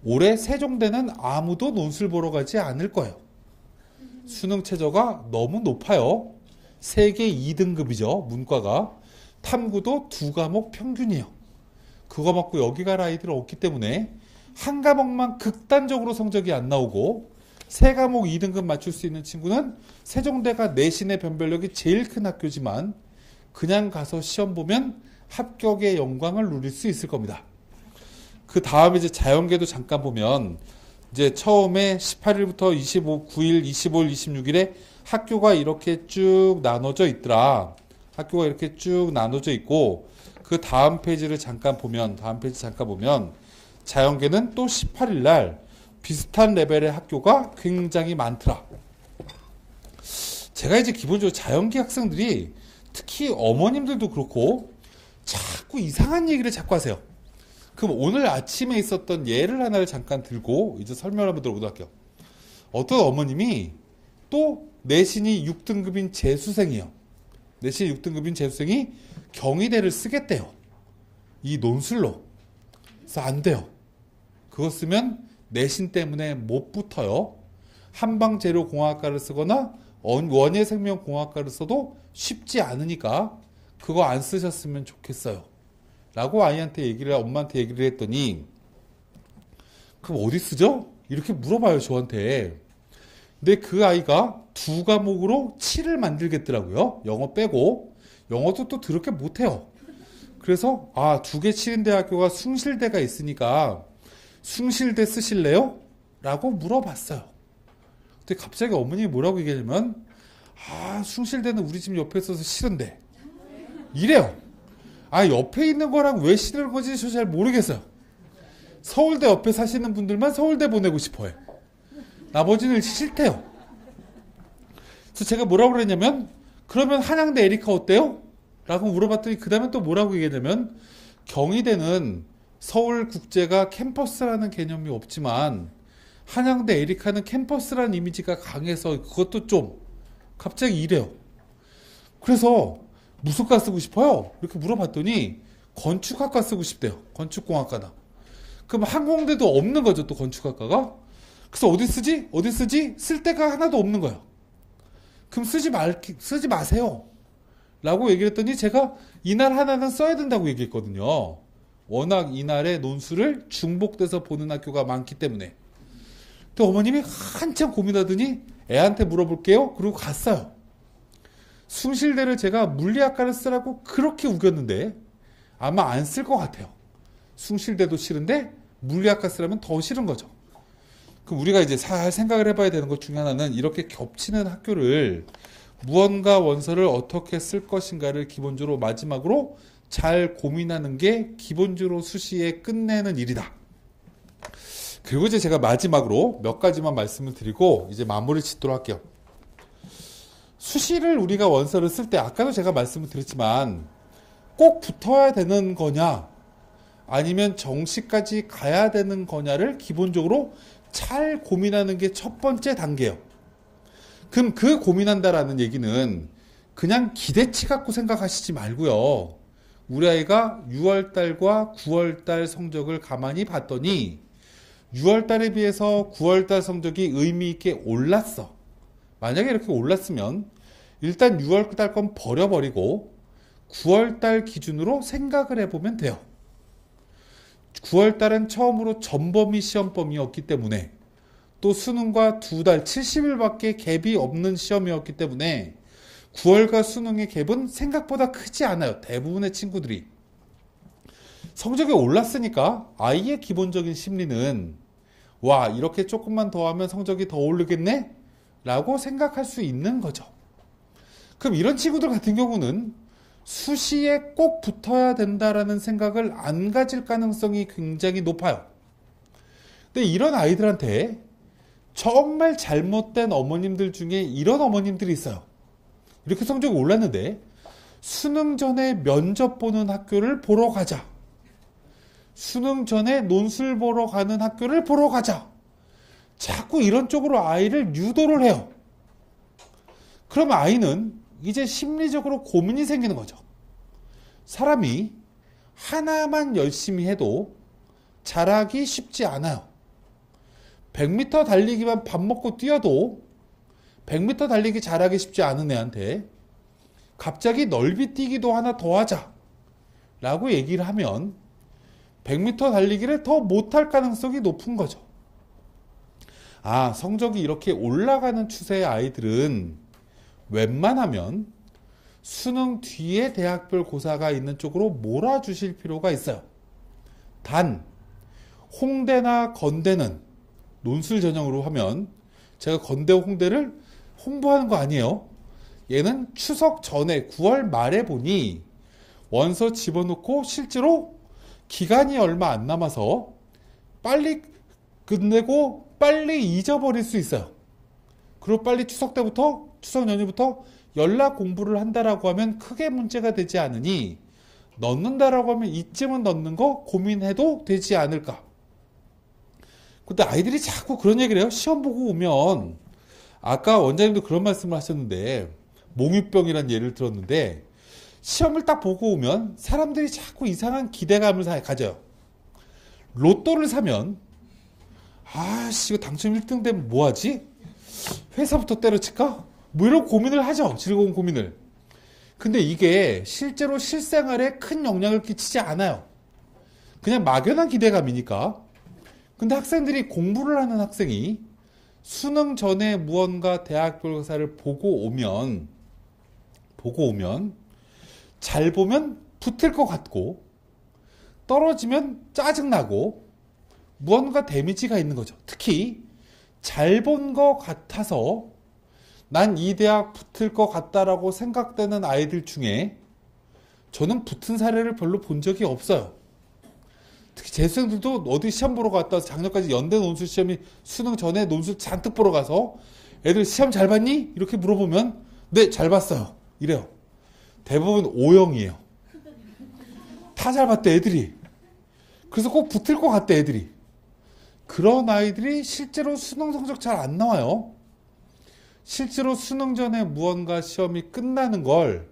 올해 세종대는 아무도 논술 보러 가지 않을 거예요. 수능 최저가 너무 높아요. 세계 2등급이죠. 문과가. 탐구도 2과목 평균이에요. 그거 맞고 여기 갈 아이들은 없기 때문에 한 과목만 극단적으로 성적이 안 나오고 세 과목 2등급 맞출 수 있는 친구는 세종대가 내신의 변별력이 제일 큰 학교지만 그냥 가서 시험 보면 합격의 영광을 누릴 수 있을 겁니다. 그 다음에 이제 자연계도 잠깐 보면 이제 처음에 18일부터 9일, 25일, 26일에 학교가 이렇게 쭉 나눠져 있더라. 학교가 이렇게 쭉 나눠져 있고 그 다음 페이지를 잠깐 보면 자연계는 또 18일 날 비슷한 레벨의 학교가 굉장히 많더라. 제가 이제 기본적으로 자연계 학생들이 특히 어머님들도 그렇고 자꾸 이상한 얘기를 자꾸 하세요. 그럼 오늘 아침에 있었던 예를 하나를 잠깐 들고 이제 설명을 한번 들어보도록 할게요. 어떤 어머님이 또 내신이 6등급인 재수생이요. 내신이 6등급인 재수생이 경희대를 쓰겠대요. 이 논술로. 그래서 안 돼요. 그거 쓰면 내신 때문에 못 붙어요. 한방재료공학과를 쓰거나 원예생명공학과를 써도 쉽지 않으니까 그거 안 쓰셨으면 좋겠어요. 라고 엄마한테 얘기를 했더니, 그럼 어디 쓰죠? 이렇게 물어봐요, 저한테. 근데 그 아이가 2과목으로 7을 만들겠더라고요. 영어 빼고. 영어도 또 더럽게 못해요. 그래서 2개 치는 대학교가 숭실대가 있으니까 숭실대 쓰실래요? 라고 물어봤어요. 근데 갑자기 어머님이 뭐라고 얘기하냐면, 숭실대는 우리 집 옆에 있어서 싫은데 이래요. 옆에 있는 거랑 왜 싫은 건지 저 잘 모르겠어요. 서울대 옆에 사시는 분들만 서울대 보내고 싶어요. 나머지는 싫대요. 그래서 제가 뭐라고 그랬냐면, 그러면 한양대 에리카 어때요? 라고 물어봤더니 그 다음에 또 뭐라고 얘기하냐면, 경희대는 서울국제가 캠퍼스라는 개념이 없지만 한양대 에리카는 캠퍼스라는 이미지가 강해서 그것도 좀 갑자기 이래요. 그래서 무슨 과 쓰고 싶어요? 이렇게 물어봤더니 건축학과 쓰고 싶대요. 건축공학과나. 그럼 항공대도 없는 거죠, 또 건축학과가. 그래서 어디 쓰지? 어디 쓰지? 쓸 데가 하나도 없는 거예요. 그럼 쓰지 마세요. 라고 얘기를 했더니 제가 이날 하나는 써야 된다고 얘기했거든요. 워낙 이날의 논술을 중복돼서 보는 학교가 많기 때문에. 근데 어머님이 한참 고민하더니 애한테 물어볼게요. 그리고 갔어요. 숭실대를 제가 물리학과를 쓰라고 그렇게 우겼는데 아마 안 쓸 것 같아요. 숭실대도 싫은데 물리학과 쓰라면 더 싫은 거죠. 그럼 우리가 이제 잘 생각을 해봐야 되는 것 중에 하나는, 이렇게 겹치는 학교를 무언가 원서를 어떻게 쓸 것인가를 기본적으로 마지막으로 잘 고민하는 게 기본적으로 수시에 끝내는 일이다. 그리고 이제 제가 마지막으로 몇 가지만 말씀을 드리고 이제 마무리 짓도록 할게요. 수시를 우리가 원서를 쓸 때 아까도 제가 말씀을 드렸지만 꼭 붙어야 되는 거냐 아니면 정시까지 가야 되는 거냐를 기본적으로 잘 고민하는 게 첫 번째 단계예요. 그럼 그 고민한다라는 얘기는 그냥 기대치 갖고 생각하시지 말고요. 우리 아이가 6월달과 9월달 성적을 가만히 봤더니 6월달에 비해서 9월달 성적이 의미 있게 올랐어. 만약에 이렇게 올랐으면 일단 6월달 건 버려버리고 9월달 기준으로 생각을 해보면 돼요. 9월달은 처음으로 전범위 시험범위였기 때문에, 또 수능과 2달 70일밖에 갭이 없는 시험이었기 때문에 9월과 수능의 갭은 생각보다 크지 않아요. 대부분의 친구들이. 성적이 올랐으니까 아이의 기본적인 심리는 이렇게 조금만 더 하면 성적이 더 오르겠네? 라고 생각할 수 있는 거죠. 그럼 이런 친구들 같은 경우는 수시에 꼭 붙어야 된다라는 생각을 안 가질 가능성이 굉장히 높아요. 근데 이런 아이들한테 정말 잘못된 어머님들 중에 이런 어머님들이 있어요. 이렇게 성적이 올랐는데 수능 전에 면접 보는 학교를 보러 가자. 수능 전에 논술 보러 가는 학교를 보러 가자. 자꾸 이런 쪽으로 아이를 유도를 해요. 그럼 아이는 이제 심리적으로 고민이 생기는 거죠. 사람이 하나만 열심히 해도 잘하기 쉽지 않아요. 100m 달리기만 밥 먹고 뛰어도 100m 달리기 잘하기 쉽지 않은 애한테 갑자기 넓이 뛰기도 하나 더 하자 라고 얘기를 하면 100m 달리기를 더 못할 가능성이 높은 거죠. 성적이 이렇게 올라가는 추세의 아이들은 웬만하면 수능 뒤에 대학별 고사가 있는 쪽으로 몰아주실 필요가 있어요. 단 홍대나 건대는 논술 전형으로 하면, 제가 건대 홍대를 홍보하는 거 아니에요. 얘는 추석 전에 9월 말에 보니 원서 집어넣고 실제로 기간이 얼마 안 남아서 빨리 끝내고 빨리 잊어버릴 수 있어요. 그리고 빨리 추석 연휴부터 연락 공부를 한다라고 하면 크게 문제가 되지 않으니, 넣는다라고 하면 이쯤은 넣는 거 고민해도 되지 않을까. 근데 아이들이 자꾸 그런 얘기를 해요. 시험 보고 오면 아까 원장님도 그런 말씀을 하셨는데, 몽유병이란 예를 들었는데, 시험을 딱 보고 오면 사람들이 자꾸 이상한 기대감을 가져요. 로또를 사면, 아씨, 이거 당첨 1등 되면 뭐하지? 회사부터 때려칠까? 뭐 이런 고민을 하죠. 즐거운 고민을. 근데 이게 실제로 실생활에 큰 영향을 끼치지 않아요. 그냥 막연한 기대감이니까. 근데 학생들이 공부를 하는 학생이 수능 전에 무언가 대학 결과사를 보고 오면 잘 보면 붙을 것 같고 떨어지면 짜증나고 무언가 데미지가 있는 거죠. 특히 잘 본 것 같아서 난 이 대학 붙을 것 같다라고 생각되는 아이들 중에 저는 붙은 사례를 별로 본 적이 없어요. 특히 재수생들도 어디 시험 보러 갔다 와서 작년까지 연대 논술 시험이 수능 전에 논술 잔뜩 보러 가서 애들 시험 잘 봤니? 이렇게 물어보면 네, 잘 봤어요. 이래요. 대부분 O형이에요. 다 잘 봤대, 애들이. 그래서 꼭 붙을 것 같대, 애들이. 그런 아이들이 실제로 수능 성적 잘 안 나와요. 실제로 수능 전에 무언가 시험이 끝나는 걸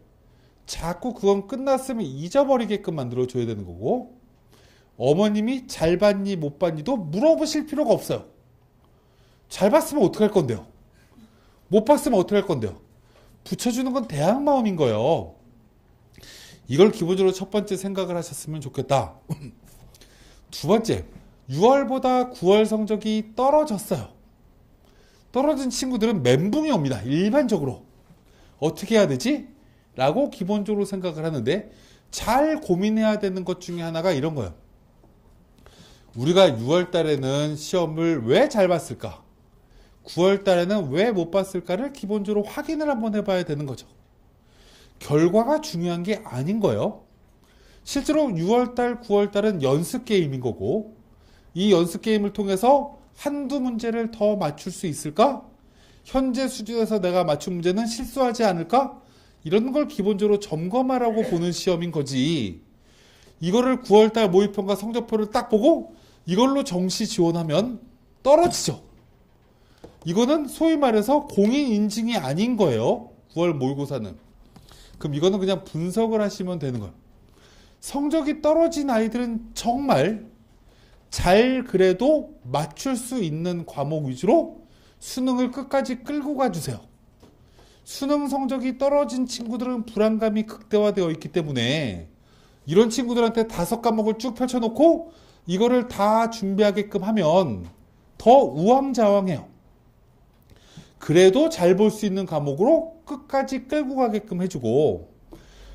자꾸 그건 끝났으면 잊어버리게끔 만들어줘야 되는 거고, 어머님이 잘 봤니 못 봤니도 물어보실 필요가 없어요. 잘 봤으면 어떡할 건데요? 못 봤으면 어떡할 건데요? 붙여주는 건 대학 마음인 거예요. 이걸 기본적으로 첫 번째 생각을 하셨으면 좋겠다. 두 번째, 6월보다 9월 성적이 떨어졌어요. 떨어진 친구들은 멘붕이 옵니다. 일반적으로. 어떻게 해야 되지? 라고 기본적으로 생각을 하는데, 잘 고민해야 되는 것 중에 하나가 이런 거예요. 우리가 6월 달에는 시험을 왜 잘 봤을까? 9월 달에는 왜 못 봤을까를 기본적으로 확인을 한번 해봐야 되는 거죠. 결과가 중요한 게 아닌 거예요. 실제로 6월 달, 9월 달은 연습 게임인 거고, 이 연습 게임을 통해서 한두 문제를 더 맞출 수 있을까? 현재 수준에서 내가 맞춘 문제는 실수하지 않을까? 이런 걸 기본적으로 점검하라고 보는 시험인 거지. 이거를 9월달 모의평가 성적표를 딱 보고 이걸로 정시 지원하면 떨어지죠. 이거는 소위 말해서 공인 인증이 아닌 거예요. 9월 모의고사는. 그럼 이거는 그냥 분석을 하시면 되는 거예요. 성적이 떨어진 아이들은 정말 잘 그래도 맞출 수 있는 과목 위주로 수능을 끝까지 끌고 가주세요. 수능 성적이 떨어진 친구들은 불안감이 극대화되어 있기 때문에 이런 친구들한테 5과목을 쭉 펼쳐놓고 이거를 다 준비하게끔 하면 더 우왕좌왕해요. 그래도 잘 볼 수 있는 과목으로 끝까지 끌고 가게끔 해주고,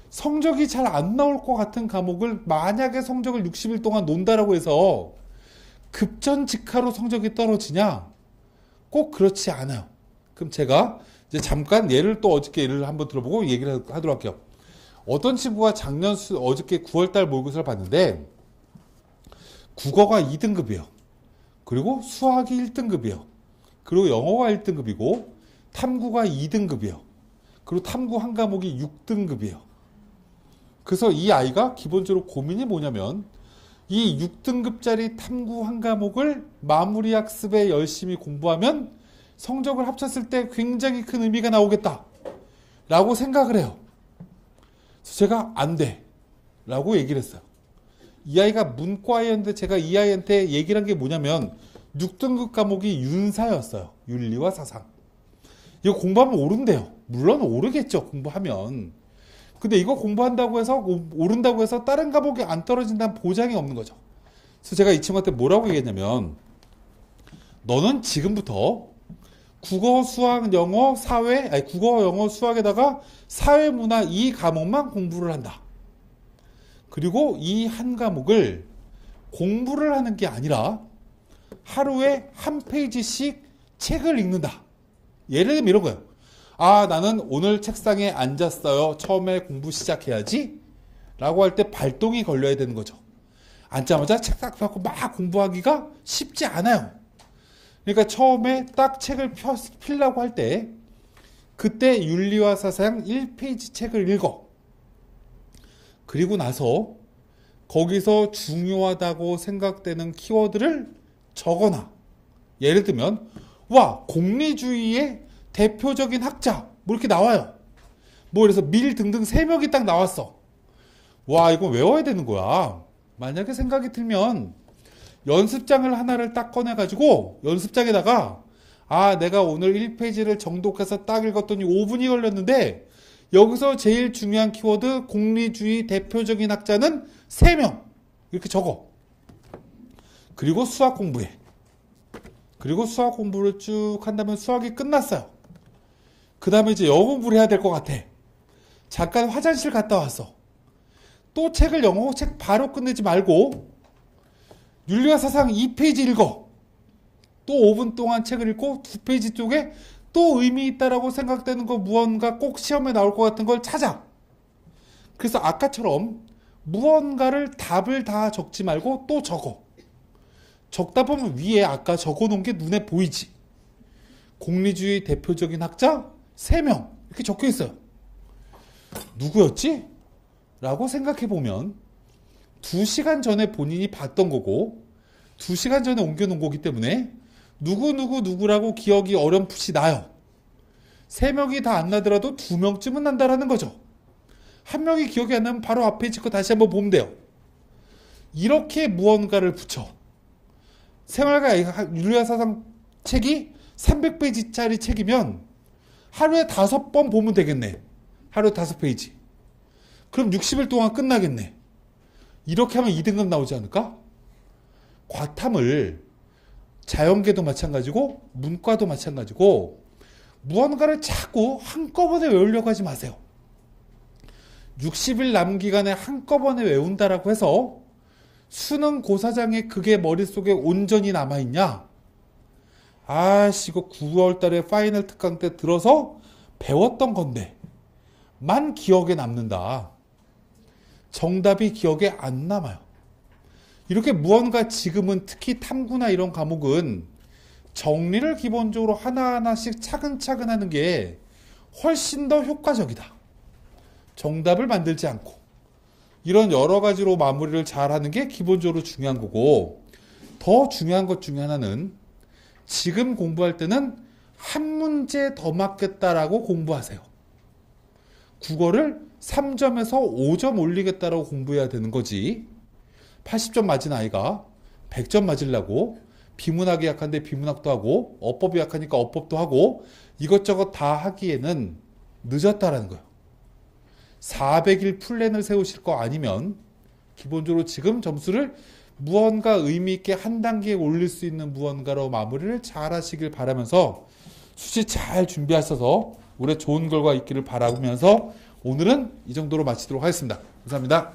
성적이 잘 안 나올 것 같은 과목을 만약에 성적을 60일 동안 논다라고 해서 급전직하로 성적이 떨어지냐? 꼭 그렇지 않아요. 그럼 제가 이제 잠깐 어저께 예를 한번 들어보고 얘기를 하도록 할게요. 어떤 친구가 어저께 9월달 모의고사를 봤는데 국어가 2등급이에요. 그리고 수학이 1등급이에요. 그리고 영어가 1등급이고 탐구가 2등급이에요. 그리고 탐구 한 과목이 6등급이에요. 그래서 이 아이가 기본적으로 고민이 뭐냐면 이 6등급짜리 탐구 한 과목을 마무리 학습에 열심히 공부하면 성적을 합쳤을 때 굉장히 큰 의미가 나오겠다 라고 생각을 해요. 그래서 제가 안 돼 라고 얘기를 했어요. 이 아이가 문과였는데 제가 이 아이한테 얘기를 한 게 뭐냐면 6등급 과목이 윤사였어요. 윤리와 사상. 이거 공부하면 오른대요. 물론 오르겠죠. 공부하면. 근데 이거 공부한다고 해서 오른다고 해서 다른 과목이 안 떨어진다는 보장이 없는 거죠. 그래서 제가 이 친구한테 뭐라고 얘기했냐면 너는 지금부터 국어, 수학, 영어, 국어, 영어, 수학에다가 사회, 문화 이 과목만 공부를 한다. 그리고 이 한 과목을 공부를 하는 게 아니라 하루에 한 페이지씩 책을 읽는다. 예를 들면 이런 거예요. 아, 나는 오늘 책상에 앉았어요. 처음에 공부 시작해야지. 라고 할 때 발동이 걸려야 되는 거죠. 앉자마자 책 딱 펴고 막 공부하기가 쉽지 않아요. 그러니까 처음에 딱 책을 펴려고 할 때 그때 윤리와 사상 1페이지 책을 읽어. 그리고 나서 거기서 중요하다고 생각되는 키워드를 적어놔. 예를 들면 공리주의의 대표적인 학자 뭐 이렇게 나와요. 뭐 그래서 밀 등등 3명이 딱 나왔어. 와, 이거 외워야 되는 거야. 만약에 생각이 들면 연습장을 하나를 딱 꺼내가지고 연습장에다가 내가 오늘 1페이지를 정독해서 딱 읽었더니 5분이 걸렸는데 여기서 제일 중요한 키워드 공리주의 대표적인 학자는 3명 이렇게 적어. 그리고 수학 공부해. 그리고 수학 공부를 쭉 한다면 수학이 끝났어요. 그 다음에 이제 영어 공부를 해야 될 것 같아. 잠깐 화장실 갔다 왔어. 또 책을 영어 책 바로 끝내지 말고 윤리와 사상 2페이지 읽어. 또 5분 동안 책을 읽고 2페이지 쪽에 또 의미 있다라고 생각되는 거 무언가 꼭 시험에 나올 것 같은 걸 찾아. 그래서 아까처럼 무언가를 답을 다 적지 말고 또 적어. 적다 보면 위에 아까 적어놓은 게 눈에 보이지. 공리주의 대표적인 학자 3명 이렇게 적혀 있어요. 누구였지? 라고 생각해보면 2시간 전에 본인이 봤던 거고 2시간 전에 옮겨놓은 거기 때문에 누구라고 기억이 어렴풋이 나요. 3명이 다 안 나더라도 2명쯤은 난다라는 거죠. 1명이 기억이 안 나면 바로 앞에 찍고 다시 한번 보면 돼요. 이렇게 무언가를 붙여. 생활과 윤리와 사상 책이 300페이지짜리 책이면 하루에 5번 보면 되겠네. 하루에 5페이지. 그럼 60일 동안 끝나겠네. 이렇게 하면 2등급 나오지 않을까? 과탐을 자연계도 마찬가지고 문과도 마찬가지고 무언가를 자꾸 한꺼번에 외우려고 하지 마세요. 60일 남은 기간에 한꺼번에 외운다라고 해서 수능 고사장에 그게 머릿속에 온전히 남아있냐? 이거 9월 달에 파이널 특강 때 들어서 배웠던 건데 만 기억에 남는다. 정답이 기억에 안 남아요. 이렇게 무언가 지금은 특히 탐구나 이런 과목은 정리를 기본적으로 하나하나씩 차근차근 하는 게 훨씬 더 효과적이다. 정답을 만들지 않고 이런 여러 가지로 마무리를 잘 하는 게 기본적으로 중요한 거고, 더 중요한 것 중에 하나는 지금 공부할 때는 한 문제 더 맞겠다라고 공부하세요. 국어를 3점에서 5점 올리겠다라고 공부해야 되는 거지. 80점 맞은 아이가 100점 맞으려고 비문학이 약한데 비문학도 하고 어법이 약하니까 어법도 하고 이것저것 다 하기에는 늦었다라는 거예요. 400일 플랜을 세우실 거 아니면 기본적으로 지금 점수를 무언가 의미 있게 한 단계 올릴 수 있는 무언가로 마무리를 잘 하시길 바라면서 수시 잘 준비하셔서 올해 좋은 결과 있기를 바라면서 오늘은 이 정도로 마치도록 하겠습니다. 감사합니다.